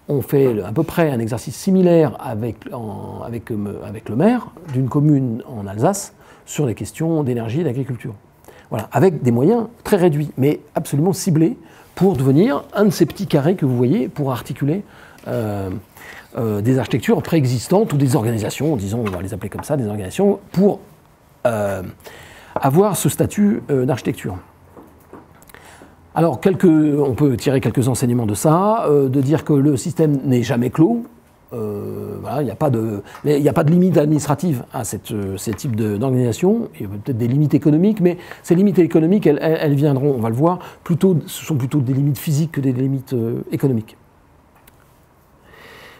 ont fait à peu près un exercice similaire avec le maire d'une commune en Alsace sur les questions d'énergie et d'agriculture. Voilà, avec des moyens très réduits, mais absolument ciblés, pour devenir un de ces petits carrés que vous voyez pour articuler des architectures préexistantes ou des organisations, disons, on va les appeler comme ça, des organisations, pour avoir ce statut d'architecture. Alors, on peut tirer quelques enseignements de ça, de dire que le système n'est jamais clos. Voilà, il n'y a pas de limite administrative à ces types d'organisation. Il y a peut-être des limites économiques, mais ces limites économiques, elles viendront, on va le voir, ce sont plutôt des limites physiques que des limites économiques.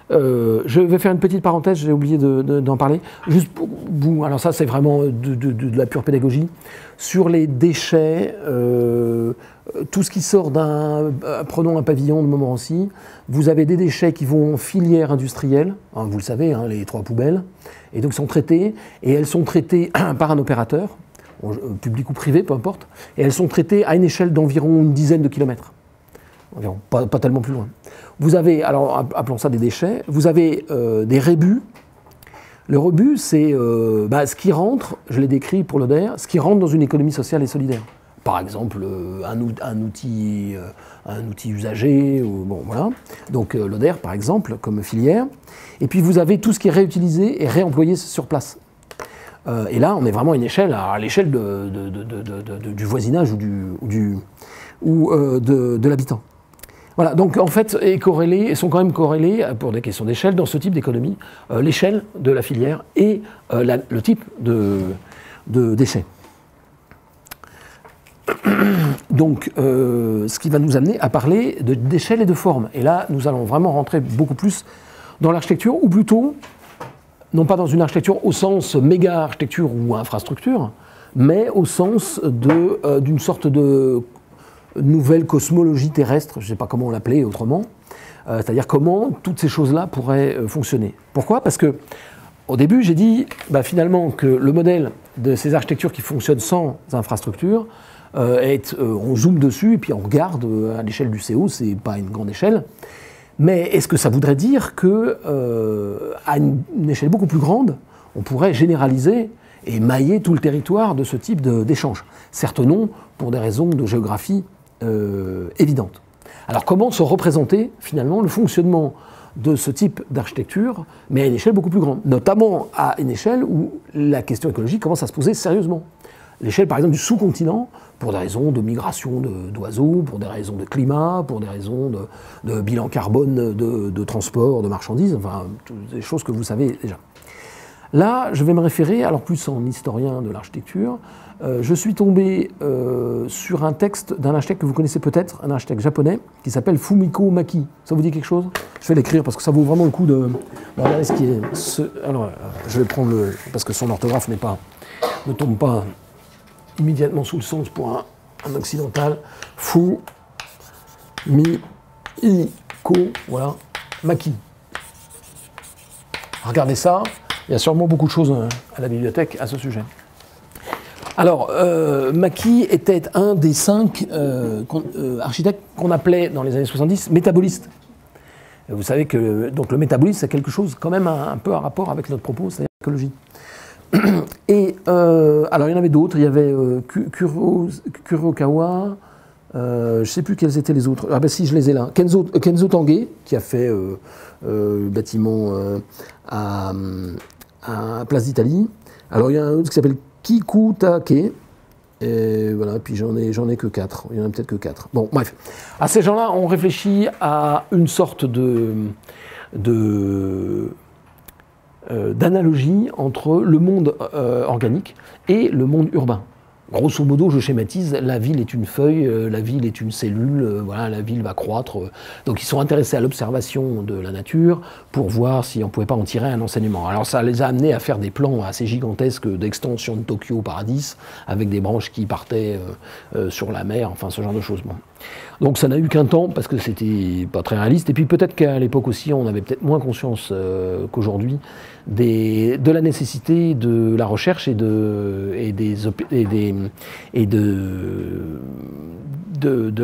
Je vais faire une petite parenthèse, j'ai oublié d'en parler. Juste pour vous, alors ça c'est vraiment de la pure pédagogie. Sur les déchets, tout ce qui sort prenons un pavillon de Montmorency, vous avez des déchets qui vont en filière industrielle, hein, vous le savez, hein, les 3 poubelles, et donc sont traitées, et elles sont traitées par un opérateur, public ou privé, peu importe, et elles sont traitées à une échelle d'environ une dizaine de kilomètres. Environ, pas tellement plus loin. Vous avez, alors appelons ça des déchets, vous avez des rébus. Le rebut, c'est ce qui rentre, je l'ai décrit pour l'ODER, ce qui rentre dans une économie sociale et solidaire. Par exemple, un outil usagé, bon voilà. Donc l'ODER, par exemple, comme filière. Et puis vous avez tout ce qui est réutilisé et réemployé sur place. Et là, on est vraiment à une échelle, à l'échelle du voisinage ou de l'habitant. Voilà, donc en fait, sont quand même corrélés, pour des questions d'échelle, dans ce type d'économie, l'échelle de la filière et le type de déchets. Donc, ce qui va nous amener à parler d'échelle et de forme. Et là, nous allons vraiment rentrer beaucoup plus dans l'architecture, ou plutôt, non pas dans une architecture au sens méga-architecture ou infrastructure, mais au sens d'une sorte de nouvelle cosmologie terrestre, je ne sais pas comment on l'appelait autrement, c'est-à-dire comment toutes ces choses-là pourraient fonctionner. Pourquoi ? Parce que au début, j'ai dit finalement que le modèle de ces architectures qui fonctionnent sans infrastructure, on zoome dessus et puis on regarde à l'échelle du CO, c'est pas une grande échelle. Mais est-ce que ça voudrait dire que, à une échelle beaucoup plus grande, on pourrait généraliser et mailler tout le territoire de ce type d'échange? Certes non, pour des raisons de géographie évidentes. Alors comment se représenter finalement le fonctionnement de ce type d'architecture, mais à une échelle beaucoup plus grande, notamment à une échelle où la question écologique commence à se poser sérieusement. L'échelle par exemple du sous-continent, pour des raisons de migration d'oiseaux, pour des raisons de climat, pour des raisons de bilan carbone de transport, de marchandises, enfin, toutes des choses que vous savez déjà. Là, je vais me référer, alors plus en historien de l'architecture, je suis tombé sur un texte d'un architecte que vous connaissez peut-être, un architecte japonais, qui s'appelle Fumiko Maki. Ça vous dit quelque chose? Je vais l'écrire parce que ça vaut vraiment le coup de... Regardez ce qui est... Alors, je vais prendre le... Parce que son orthographe ne tombe pas immédiatement sous le sens pour un occidental. Fumiko, voilà, Maki. Regardez ça, il y a sûrement beaucoup de choses à la bibliothèque à ce sujet. Alors, Maki était un des 5 architectes qu'on appelait dans les années 70 métabolistes. Vous savez que donc, le métabolisme, c'est quelque chose quand même un peu à rapport avec notre propos, c'est l'écologie. Et alors il y en avait d'autres, il y avait Kurokawa, je ne sais plus quels étaient les autres. Ah ben si, je les ai là. Kenzo Tange, qui a fait le bâtiment à Place d'Italie. Alors il y a un autre qui s'appelle Kikutake. Et voilà, puis j'en ai que 4. Il y en a peut-être que 4. Bon, bref. À ces gens-là, on réfléchit à une sorte d'analogie entre le monde organique et le monde urbain. Grosso modo, je schématise, la ville est une feuille, la ville est une cellule, voilà, la ville va croître. Donc ils sont intéressés à l'observation de la nature pour voir si on ne pouvait pas en tirer un enseignement. Alors ça les a amenés à faire des plans assez gigantesques d'extension de Tokyo Paradis, avec des branches qui partaient sur la mer, enfin ce genre de choses. Bon. Donc ça n'a eu qu'un temps, parce que c'était pas très réaliste, et puis peut-être qu'à l'époque aussi, on avait peut-être moins conscience qu'aujourd'hui de la nécessité de la recherche et de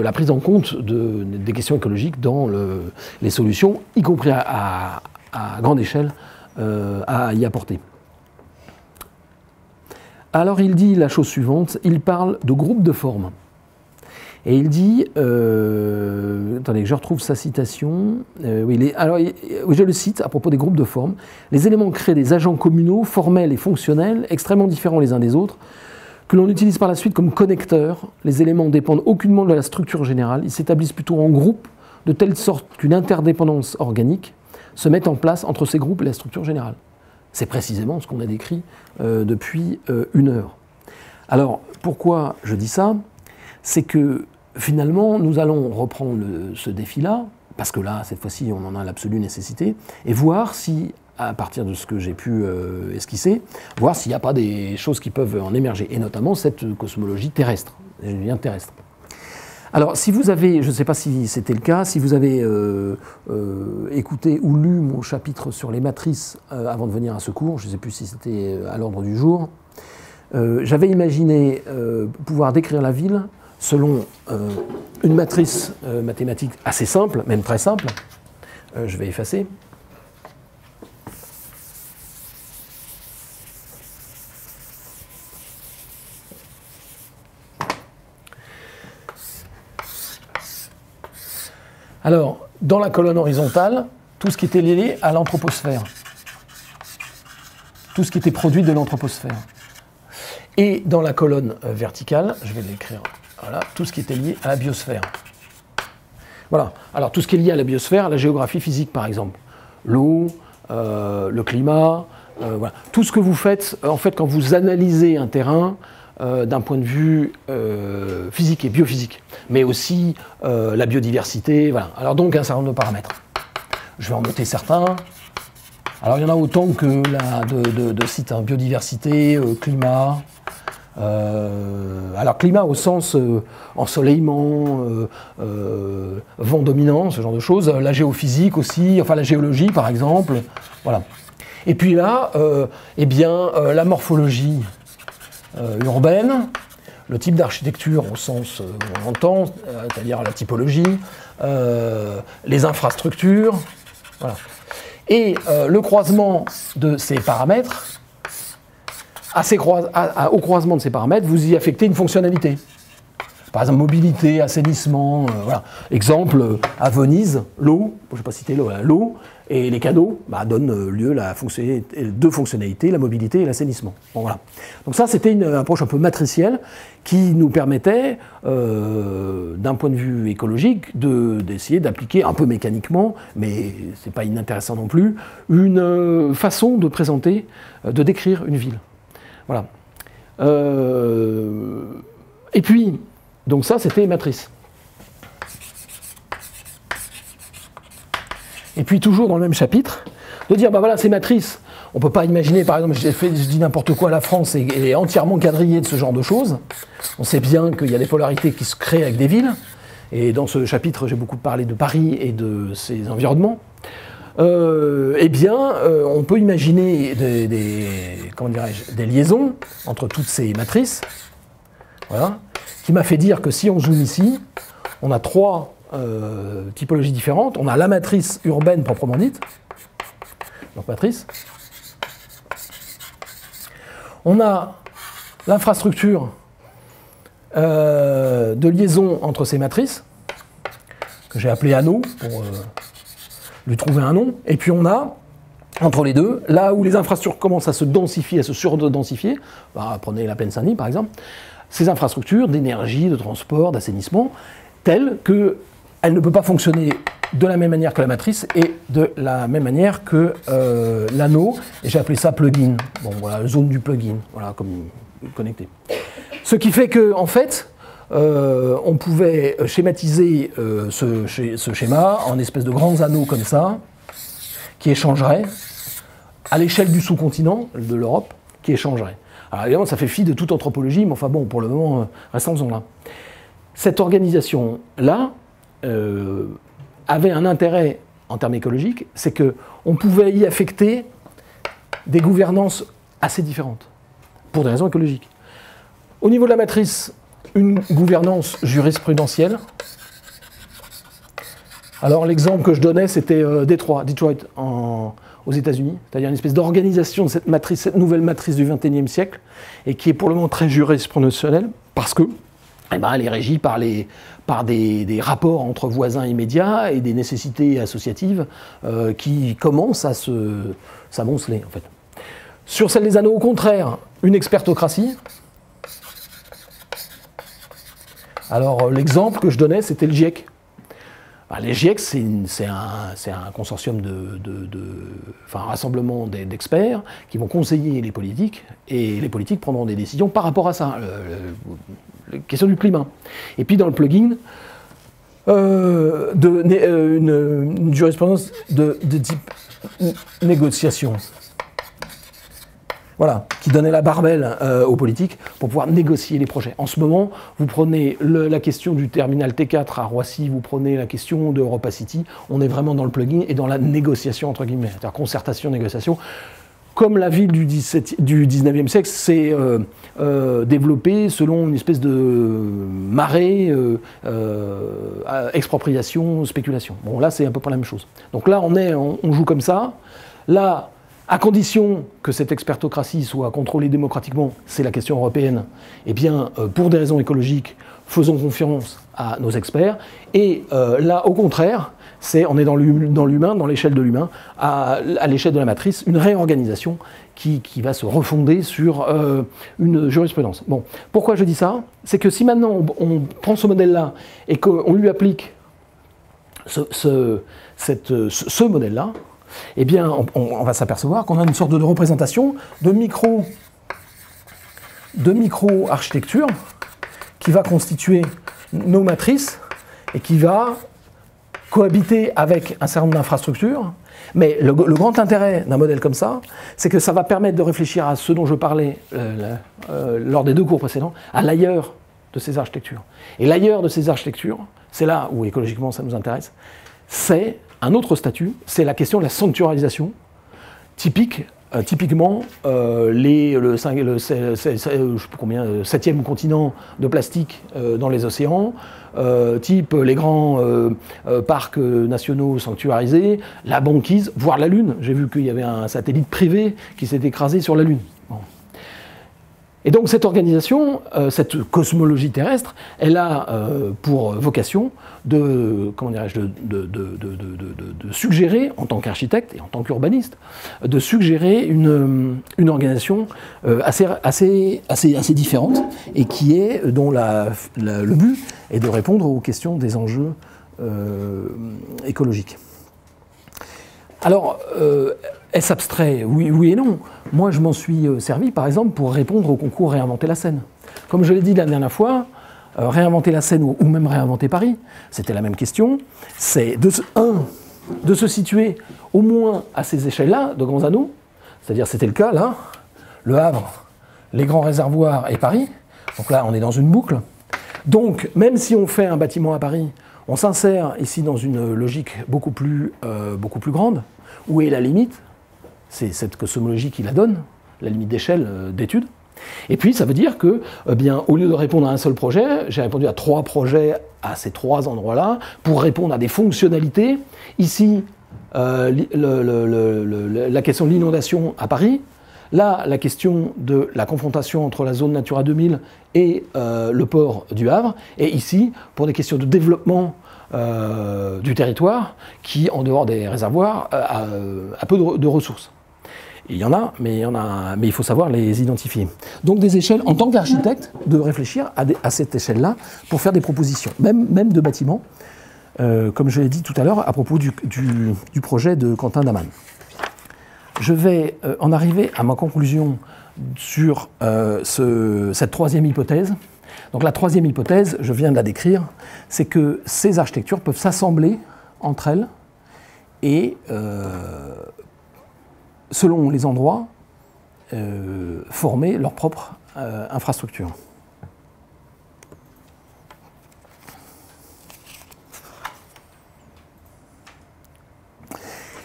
la prise en compte des questions écologiques dans les solutions, y compris à grande échelle, à y apporter. Alors il dit la chose suivante, il parle de groupe de formes. Et il dit, attendez que je retrouve sa citation, je le cite à propos des groupes de formes, les éléments créent des agents communaux, formels et fonctionnels, extrêmement différents les uns des autres, que l'on utilise par la suite comme connecteurs. Les éléments dépendent aucunement de la structure générale, ils s'établissent plutôt en groupe, de telle sorte qu'une interdépendance organique se met en place entre ces groupes et la structure générale. C'est précisément ce qu'on a décrit depuis 1 heure. Alors, pourquoi je dis ça? C'est que finalement, nous allons reprendre ce défi-là, parce que là, cette fois-ci, on en a l'absolue nécessité, et voir si, à partir de ce que j'ai pu esquisser, voir s'il n'y a pas des choses qui peuvent en émerger, et notamment cette cosmologie terrestre, je viens terrestre. Alors, si vous avez, je ne sais pas si c'était le cas, si vous avez écouté ou lu mon chapitre sur les matrices avant de venir à ce cours, je ne sais plus si c'était à l'ordre du jour, j'avais imaginé pouvoir décrire la ville selon une matrice mathématique assez simple, même très simple. Je vais effacer. Alors, dans la colonne horizontale, tout ce qui était lié à l'anthroposphère. tout ce qui était produit de l'anthroposphère. Et dans la colonne verticale, je vais l'écrire, voilà, tout ce qui était lié à la biosphère. Voilà. Alors tout ce qui est lié à la biosphère, à la géographie physique par exemple, l'eau, le climat, voilà. Tout ce que vous faites en fait quand vous analysez un terrain d'un point de vue physique et biophysique, mais aussi la biodiversité, voilà. Alors donc un certain nombre de paramètres. Je vais en noter certains. Alors il y en a autant que de sites, hein. Biodiversité, climat. Alors climat au sens ensoleillement, vent dominant, ce genre de choses, la géophysique aussi, enfin la géologie par exemple, voilà. Et puis là, la morphologie urbaine, le type d'architecture au sens où on l'entend, c'est-à-dire la typologie, les infrastructures, voilà. Et le croisement de ces paramètres, au croisement de ces paramètres, vous y affectez une fonctionnalité. Par exemple, mobilité, assainissement, voilà. Exemple, à Venise, l'eau, je ne vais pas citer l'eau, et les canaux donnent lieu à deux fonctionnalités, la mobilité et l'assainissement. Bon, voilà. Donc ça, c'était une approche un peu matricielle qui nous permettait, d'un point de vue écologique, d'essayer d'appliquer un peu mécaniquement, mais ce n'est pas inintéressant non plus, une façon de présenter, de décrire une ville. Voilà. Et puis, donc ça, c'était matrice. Et puis, toujours dans le même chapitre, de dire, voilà, ces matrices, on ne peut pas imaginer, par exemple, je dis n'importe quoi, la France est entièrement quadrillée de ce genre de choses. On sait bien qu'il y a des polarités qui se créent avec des villes. Et dans ce chapitre, j'ai beaucoup parlé de Paris et de ses environnements. On peut imaginer des liaisons entre toutes ces matrices, voilà, qui m'a fait dire que si on zoome ici, on a trois typologies différentes. On a la matrice urbaine proprement dite, donc matrice. On a l'infrastructure de liaison entre ces matrices, que j'ai appelé anneau pour lui trouver un nom, et puis on a, entre les deux, là où les infrastructures commencent à se densifier, à se surdensifier, prenez la plaine Saint-Denis par exemple, ces infrastructures d'énergie, de transport, d'assainissement, telles qu'elles ne peuvent pas fonctionner de la même manière que la matrice et de la même manière que l'anneau, et j'ai appelé ça plugin, bon voilà, zone du plugin, voilà, comme connecté. Ce qui fait que, en fait, on pouvait schématiser ce schéma en espèce de grands anneaux comme ça, qui échangeraient à l'échelle du sous-continent, de l'Europe, qui échangeraient. Alors évidemment, ça fait fi de toute anthropologie, mais enfin bon, pour le moment, restons-en là. Cette organisation-là avait un intérêt en termes écologiques, c'est qu'on pouvait y affecter des gouvernances assez différentes, pour des raisons écologiques. Au niveau de la matrice, une gouvernance jurisprudentielle. Alors l'exemple que je donnais, c'était Detroit aux États-Unis, c'est-à-dire une espèce d'organisation de cette matrice, cette nouvelle matrice du XXIe siècle, et qui est pour le moment très jurisprudentielle, parce que elle est régie par des rapports entre voisins immédiats et des nécessités associatives qui commencent à s'amonceler, en fait. Sur celle des anneaux, au contraire, une expertocratie. Alors l'exemple que je donnais, c'était le GIEC. Les GIEC, c'est un consortium un rassemblement d'experts qui vont conseiller les politiques, et les politiques prendront des décisions par rapport à ça, la question du climat. Et puis dans le plugin, une jurisprudence de type négociation. Voilà, qui donnait la barbelle aux politiques pour pouvoir négocier les projets. En ce moment, vous prenez la question du terminal T4 à Roissy, vous prenez la question de Europa City, on est vraiment dans le plugin et dans la négociation, entre guillemets, c'est-à-dire concertation, négociation. Comme la ville du 19e siècle s'est développée selon une espèce de marée, expropriation, spéculation. Bon, là, c'est à peu près la même chose. Donc là, on joue comme ça. Là, à condition que cette expertocratie soit contrôlée démocratiquement, c'est la question européenne, eh bien, pour des raisons écologiques, faisons confiance à nos experts. Et là, au contraire, on est dans l'humain, dans l'échelle de l'humain, à l'échelle de la matrice, une réorganisation qui va se refonder sur une jurisprudence. Bon, pourquoi je dis ça? C'est que si maintenant on prend ce modèle-là et qu'on lui applique ce modèle-là, eh bien, on va s'apercevoir qu'on a une sorte de représentation de micro-architecture qui va constituer nos matrices et qui va cohabiter avec un certain nombre d'infrastructures. Mais le grand intérêt d'un modèle comme ça, c'est que ça va permettre de réfléchir à ce dont je parlais lors des 2 cours précédents, à l'ailleurs de ces architectures. Et l'ailleurs de ces architectures, c'est là où écologiquement ça nous intéresse, c'est un autre statut, c'est la question de la sanctuarisation, typiquement le 7e continent de plastique dans les océans, type les grands parcs nationaux sanctuarisés, la banquise, voire la Lune. J'ai vu qu'il y avait un satellite privé qui s'est écrasé sur la Lune. Bon. Et donc cette organisation, cette cosmologie terrestre, elle a pour vocation de suggérer, en tant qu'architecte et en tant qu'urbaniste, de suggérer une organisation assez différente et dont le but est de répondre aux questions des enjeux écologiques. Alors, est-ce abstrait? Oui et non. Moi, je m'en suis servi, par exemple, pour répondre au concours Réinventer la Seine. Comme je l'ai dit la dernière fois, réinventer la Seine ou même réinventer Paris, c'était la même question. C'est de se situer au moins à ces échelles-là, de grands anneaux, c'est-à-dire c'était le cas là, Le Havre, les grands réservoirs et Paris. Donc là, on est dans une boucle. Donc, même si on fait un bâtiment à Paris, on s'insère ici dans une logique beaucoup plus grande. Où est la limite? C'est cette cosmologie qui la donne, la limite d'échelle d'étude. Et puis ça veut dire que, bien, au lieu de répondre à un seul projet, j'ai répondu à 3 projets à ces 3 endroits-là pour répondre à des fonctionnalités. Ici, la question de l'inondation à Paris. Là, la question de la confrontation entre la zone Natura 2000 et le port du Havre. Et ici, pour des questions de développement du territoire qui, en dehors des réservoirs, a peu de ressources. Il y en a, mais il faut savoir les identifier. Donc des échelles, en tant qu'architecte, de réfléchir à cette échelle-là pour faire des propositions, même de bâtiments, comme je l'ai dit tout à l'heure à propos du projet de Quentin Daman. Je vais en arriver à ma conclusion sur cette 3e hypothèse. Donc la 3e hypothèse, je viens de la décrire, c'est que ces architectures peuvent s'assembler entre elles et, selon les endroits, former leur propre infrastructure.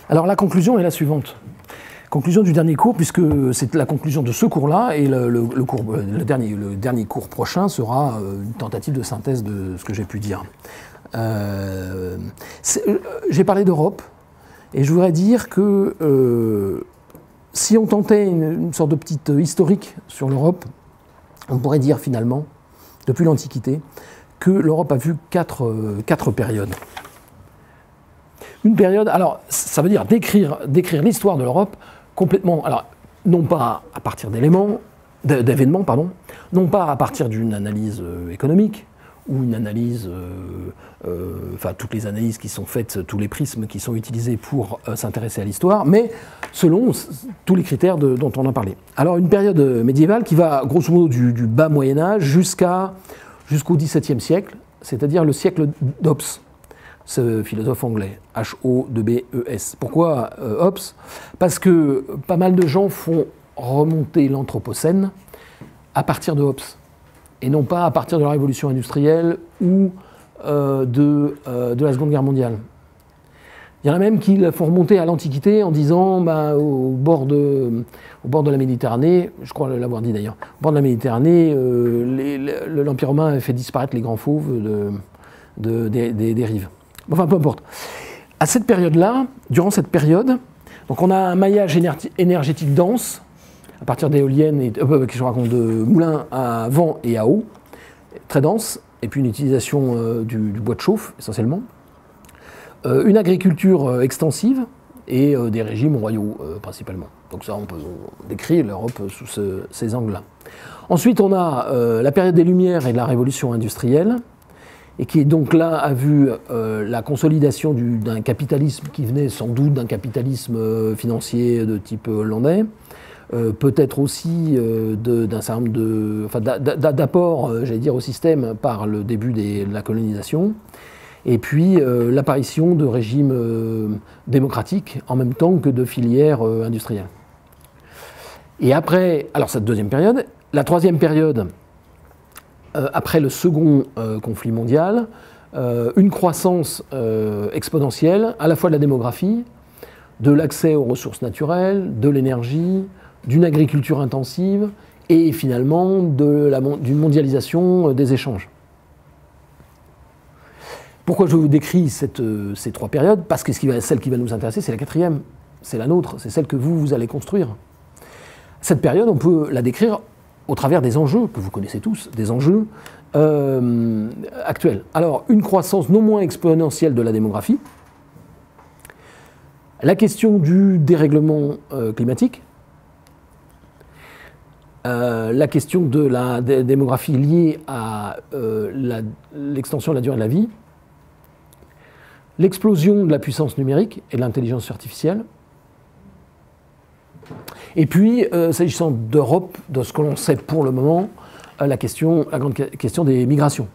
Alors la conclusion est la suivante. Conclusion du dernier cours, puisque c'est la conclusion de ce cours-là, et le dernier cours prochain sera une tentative de synthèse de ce que j'ai pu dire. J'ai parlé d'Europe, et je voudrais dire que si on tentait une sorte de petite historique sur l'Europe, on pourrait dire finalement, depuis l'Antiquité, que l'Europe a vu quatre périodes. Une période, alors ça veut dire décrire l'histoire de l'Europe complètement, alors non pas à partir d'événements, non pas à partir d'une analyse économique ou une analyse, enfin toutes les analyses qui sont faites, tous les prismes qui sont utilisés pour s'intéresser à l'histoire, mais selon tous les critères dont on a parlé. Alors une période médiévale qui va grosso modo du bas Moyen-Âge jusqu'au XVIIe siècle, c'est-à-dire le siècle d'Hobbes, ce philosophe anglais, H-O-B-E-S. Pourquoi Hobbes? Parce que pas mal de gens font remonter l'Anthropocène à partir de Hobbes, et non pas à partir de la Révolution industrielle ou de la Seconde Guerre mondiale. Il y en a même qui la font remonter à l'Antiquité en disant au bord de la Méditerranée, je crois l'avoir dit d'ailleurs, au bord de la Méditerranée, l'Empire romain a fait disparaître les grands fauves des rives. Enfin, peu importe. À cette période-là, durant cette période, donc on a un maillage énergétique dense, à partir d'éoliennes, de moulins à vent et à eau, très dense, et puis une utilisation du bois de chauffe, essentiellement. Une agriculture extensive et des régimes royaux, principalement. Donc ça, on peut décrire l'Europe sous ces angles-là. Ensuite, on a la période des Lumières et de la Révolution industrielle, et qui donc là a vu la consolidation d'un capitalisme qui venait sans doute d'un capitalisme financier de type hollandais, peut-être aussi d'un certain nombre d'apports, j'allais dire, au système par le début de la colonisation, et puis l'apparition de régimes démocratiques en même temps que de filières industrielles. Et après, alors cette deuxième période, la troisième période, après le second conflit mondial, une croissance exponentielle à la fois de la démographie, de l'accès aux ressources naturelles, de l'énergie, d'une agriculture intensive et finalement d'une mondialisation des échanges. Pourquoi je vous décris ces trois périodes? Parce que celle qui va nous intéresser, c'est la quatrième, c'est la nôtre, c'est celle que vous allez construire. Cette période, on peut la décrire au travers des enjeux, que vous connaissez tous, des enjeux actuels. Alors, une croissance non moins exponentielle de la démographie, la question du dérèglement climatique, la question de la démographie liée à l'extension de la durée de la vie, l'explosion de la puissance numérique et de l'intelligence artificielle, et puis, s'agissant d'Europe, de ce que l'on sait pour le moment, la grande question des migrations,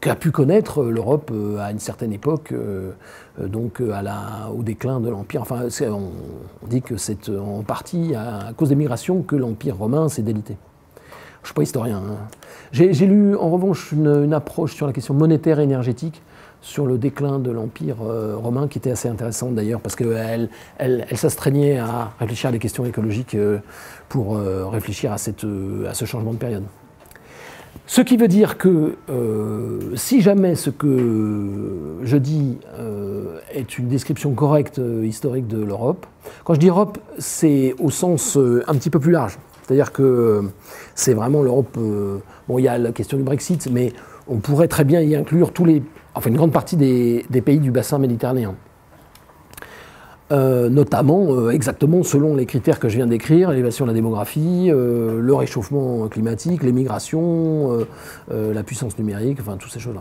qu'a pu connaître l'Europe à une certaine époque, donc au déclin de l'Empire. Enfin, on dit que c'est en partie à cause des migrations que l'Empire romain s'est délité. Je ne suis pas historien. Hein. J'ai lu en revanche une approche sur la question monétaire et énergétique, sur le déclin de l'Empire romain, qui était assez intéressante d'ailleurs, parce qu'elle s'astreignait à réfléchir à des questions écologiques pour réfléchir à ce changement de période. Ce qui veut dire que si jamais ce que je dis est une description correcte historique de l'Europe, quand je dis Europe, c'est au sens un petit peu plus large. C'est-à-dire que c'est vraiment l'Europe... bon, il y a la question du Brexit, mais on pourrait très bien y inclure une grande partie des pays du bassin méditerranéen. Notamment, exactement selon les critères que je viens d'écrire, l'élévation de la démographie, le réchauffement climatique, les migrations, la puissance numérique, enfin, toutes ces choses-là.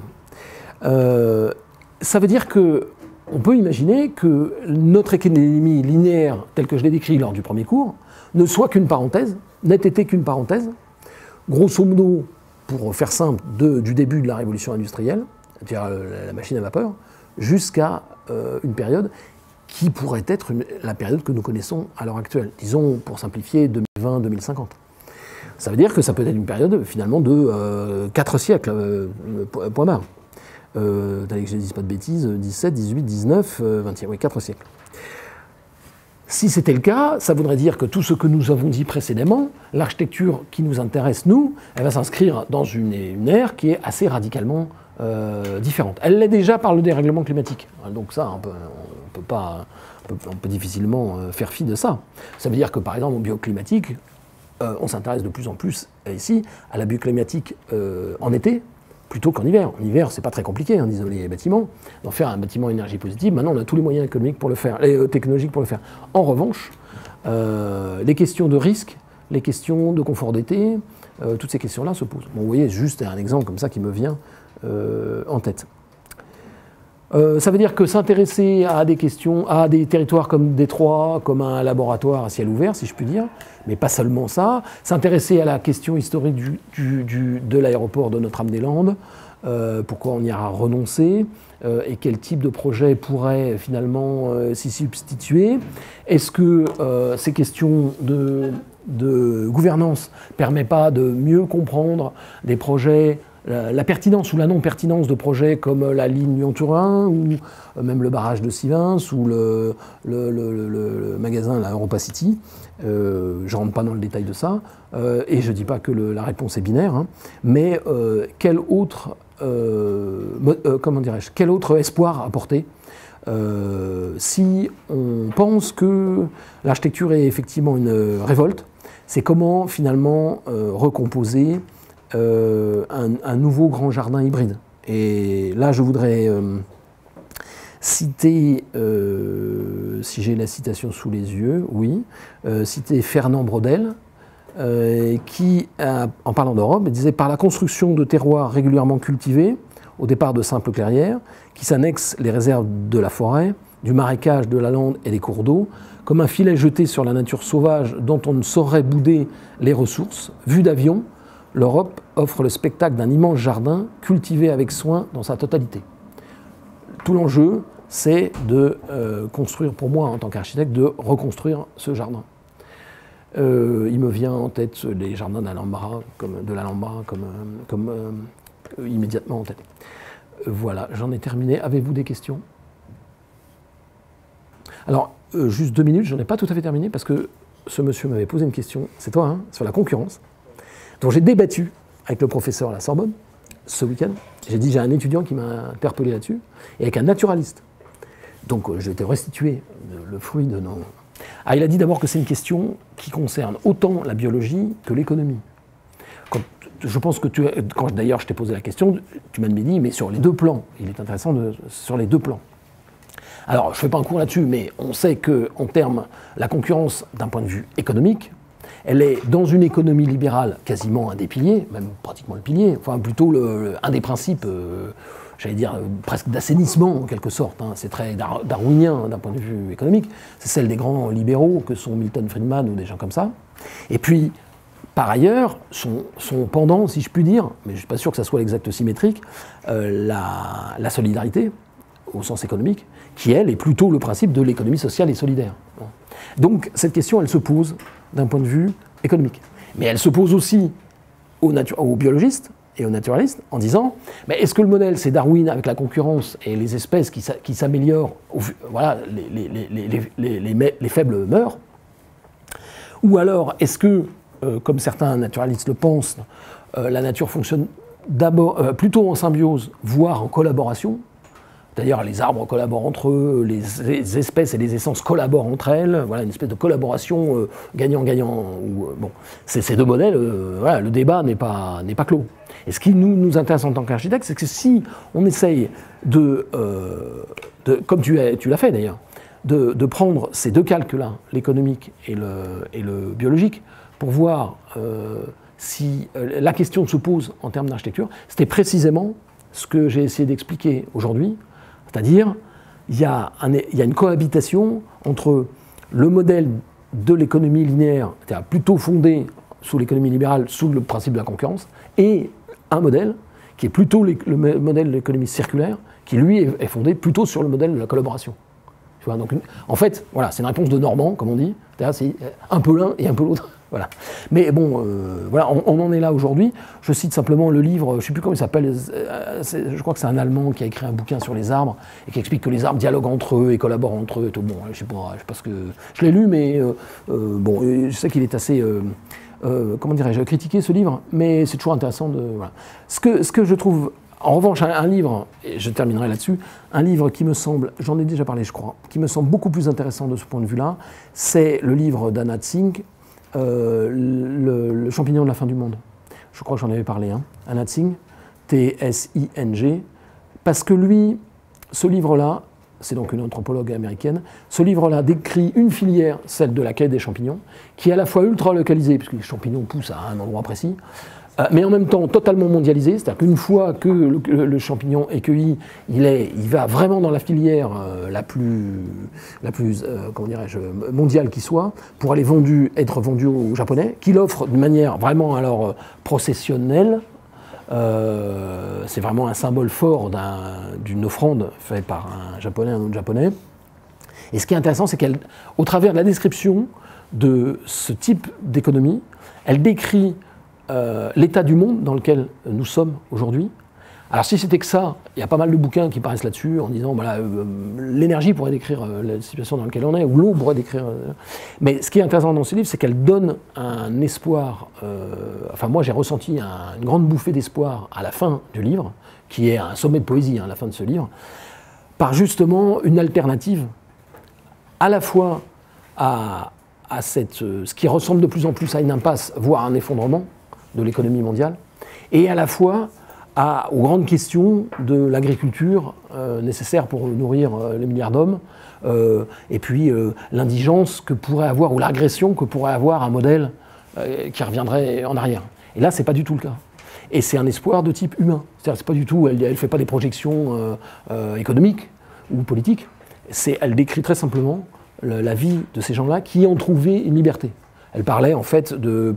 Ça veut dire qu'on peut imaginer que notre économie linéaire, telle que je l'ai décrit lors du premier cours, ne soit qu'une parenthèse, n'ait été qu'une parenthèse, grosso modo, pour faire simple, du début de la révolution industrielle, c'est-à-dire la machine à vapeur, jusqu'à une période qui pourrait être la période que nous connaissons à l'heure actuelle. Disons, pour simplifier, 2020-2050. Ça veut dire que ça peut être une période, finalement, de 4 siècles, point barre. Allez que je ne dise pas de bêtises, 17, 18, 19, 20e, oui, 4 siècles. Si c'était le cas, ça voudrait dire que tout ce que nous avons dit précédemment, l'architecture qui nous intéresse, nous, elle va s'inscrire dans une ère qui est assez radicalement différente. Elle l'est déjà par le dérèglement climatique. Donc ça, on peut difficilement faire fi de ça. Ça veut dire que, par exemple, au bioclimatique, on s'intéresse de plus en plus ici à la bioclimatique en été, plutôt qu'en hiver. En hiver, c'est pas très compliqué d'isoler les bâtiments, d'en faire un bâtiment énergie positive. Maintenant, on a tous les moyens économiques pour le faire, technologiques pour le faire. En revanche, les questions de risque, les questions de confort d'été, toutes ces questions-là se posent. Bon, vous voyez, juste un exemple comme ça qui me vient en tête. Ça veut dire que s'intéresser à des questions, à des territoires comme Détroit, comme un laboratoire à ciel ouvert, si je puis dire, mais pas seulement ça, s'intéresser à la question historique de l'aéroport de Notre-Dame-des-Landes, pourquoi on y a renoncé, et quel type de projet pourrait finalement s'y substituer. Est-ce que ces questions de gouvernance ne permettent pas de mieux comprendre des projets, la pertinence ou la non-pertinence de projets comme la ligne Lyon-Turin ou même le barrage de Sivins ou le magasin, la Europa City. Je ne rentre pas dans le détail de ça et je ne dis pas que la réponse est binaire, mais quel autre espoir apporter si on pense que l'architecture est effectivement une révolte, c'est comment finalement recomposer un nouveau grand jardin hybride. Et là, je voudrais citer, si j'ai la citation sous les yeux, oui, citer Fernand Braudel, qui, en parlant d'Europe, disait « Par la construction de terroirs régulièrement cultivés, au départ de simples clairières, qui s'annexent les réserves de la forêt, du marécage, de la lande et des cours d'eau, comme un filet jeté sur la nature sauvage dont on ne saurait bouder les ressources, vue d'avion, l'Europe offre le spectacle d'un immense jardin cultivé avec soin dans sa totalité. » Tout l'enjeu, c'est de construire, pour moi en tant qu'architecte, de reconstruire ce jardin. Il me vient en tête les jardins d'Alhambra, comme immédiatement en tête. Voilà, j'en ai terminé. Avez-vous des questions? Alors, juste 2 minutes, j'en ai pas tout à fait terminé parce que ce monsieur m'avait posé une question, c'est toi, hein, sur la concurrence, dont j'ai débattu avec le professeur à la Sorbonne ce week-end. J'ai dit, j'ai un étudiant qui m'a interpellé là-dessus, et avec un naturaliste. Donc, je vais te restituer le fruit de nos... Ah, il a dit d'abord que c'est une question qui concerne autant la biologie que l'économie. Je pense que quand d'ailleurs je t'ai posé la question, tu m'as dit, mais sur les 2 plans. Il est intéressant sur les 2 plans. Alors, je ne fais pas un cours là-dessus, mais on sait qu'en termes, la concurrence d'un point de vue économique, elle est dans une économie libérale quasiment un des piliers, même pratiquement le pilier, enfin plutôt un des principes, j'allais dire presque d'assainissement en quelque sorte. Hein. C'est très darwinien d'un point de vue économique. C'est celle des grands libéraux que sont Milton Friedman ou des gens comme ça. Et puis, par ailleurs, son pendant, si je puis dire, mais je ne suis pas sûr que ça soit l'exact symétrique, la solidarité, au sens économique, qui, elle, est plutôt le principe de l'économie sociale et solidaire. Donc, cette question, elle se pose d'un point de vue économique. Mais elle se pose aussi aux biologistes et aux naturalistes en disant, mais est-ce que le modèle, c'est Darwin avec la concurrence et les espèces qui s'améliorent, voilà, les faibles meurent, ou alors est-ce que, comme certains naturalistes le pensent, la nature fonctionne d'abord plutôt en symbiose, voire en collaboration? D'ailleurs, les arbres collaborent entre eux, les espèces et les essences collaborent entre elles. Voilà, une espèce de collaboration gagnant-gagnant. Bon, ces 2 modèles, voilà, le débat n'est pas clos. Et ce qui nous intéresse en tant qu'architecte, c'est que si on essaye comme tu l'as fait d'ailleurs, de prendre ces 2 calques-là, l'économique et le biologique, pour voir si la question se pose en termes d'architecture, c'était précisément ce que j'ai essayé d'expliquer aujourd'hui. C'est-à-dire, il y a une cohabitation entre le modèle de l'économie linéaire, c'est-à-dire plutôt fondé sous l'économie libérale, sous le principe de la concurrence, et un modèle qui est plutôt le modèle de l'économie circulaire, qui lui est fondé plutôt sur le modèle de la collaboration. Tu vois, donc, en fait, voilà, c'est une réponse de Normand, comme on dit, c'est un peu l'un et un peu l'autre. Voilà. Mais bon, voilà, on en est là aujourd'hui. Je cite simplement le livre, je ne sais plus comment il s'appelle, je crois que c'est un Allemand qui a écrit un bouquin sur les arbres et qui explique que les arbres dialoguent entre eux et collaborent entre eux. Et tout. Bon, je sais pas ce que je l'ai lu, mais bon, je sais qu'il est assez, comment dirais-je, critiqué ce livre, mais c'est toujours intéressant de. Voilà. Ce que je trouve, en revanche, un livre, et je terminerai là-dessus, un livre qui me semble, j'en ai déjà parlé, je crois, qui me semble beaucoup plus intéressant de ce point de vue-là, c'est le livre d'Anna Tsing. Le champignon de la fin du monde. Je crois que j'en avais parlé. Hein. Anna Tsing, T-S-I-N-G, parce que lui, ce livre-là, c'est donc une anthropologue américaine, ce livre-là décrit une filière, celle de la quai des champignons, qui est à la fois ultra localisée, puisque les champignons poussent à un endroit précis, mais en même temps totalement mondialisée, c'est-à-dire qu'une fois que le champignon est cueilli, il va vraiment dans la filière la plus comment dirais-je, mondiale qui soit, pour aller être vendu aux Japonais, qui l'offrent de manière vraiment alors processionnelle. C'est vraiment un symbole fort d'une offrande faite par un Japonais à un autre Japonais. Et ce qui est intéressant, c'est qu'au travers de la description de ce type d'économie, elle décrit l'état du monde dans lequel nous sommes aujourd'hui. Alors si c'était que ça, il y a pas mal de bouquins qui paraissent là-dessus en disant voilà, l'énergie pourrait décrire la situation dans laquelle on est, ou l'eau pourrait décrire... Mais ce qui est intéressant dans ce livre, c'est qu'elle donne un espoir... enfin moi j'ai ressenti une grande bouffée d'espoir à la fin du livre, qui est un sommet de poésie à la fin de ce livre, par justement une alternative à la fois à ce qui ressemble de plus en plus à une impasse, voire à un effondrement de l'économie mondiale, et à la fois aux grandes questions de l'agriculture nécessaire pour nourrir les milliards d'hommes, et puis l'indigence que pourrait avoir, ou l'agression que pourrait avoir un modèle qui reviendrait en arrière. Et là, ce n'est pas du tout le cas. Et c'est un espoir de type humain. C'est-à-dire, c'est pas du tout, elle ne fait pas des projections économiques ou politiques. Elle décrit très simplement la vie de ces gens-là qui ont trouvé une liberté. Elle parlait en fait de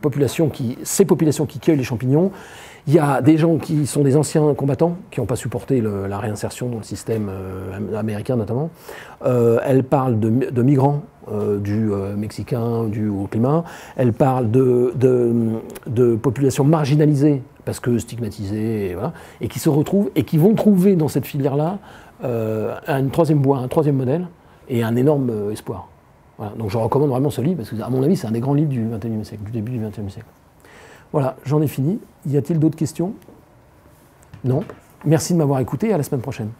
ces populations qui cueillent les champignons. Il y a des gens qui sont des anciens combattants qui n'ont pas supporté la réinsertion dans le système américain notamment. Elle parle de migrants dus mexicains, dus au climat. Elle parle de populations marginalisées parce que stigmatisées, et, voilà, et qui se retrouvent et qui vont trouver dans cette filière-là un troisième modèle et un énorme espoir. Voilà. Donc je recommande vraiment ce livre parce que, à mon avis, c'est un des grands livres du XXIe siècle, du début du XXIe siècle. Voilà, j'en ai fini. Y a-t-il d'autres questions? Non. Merci de m'avoir écouté, à la semaine prochaine.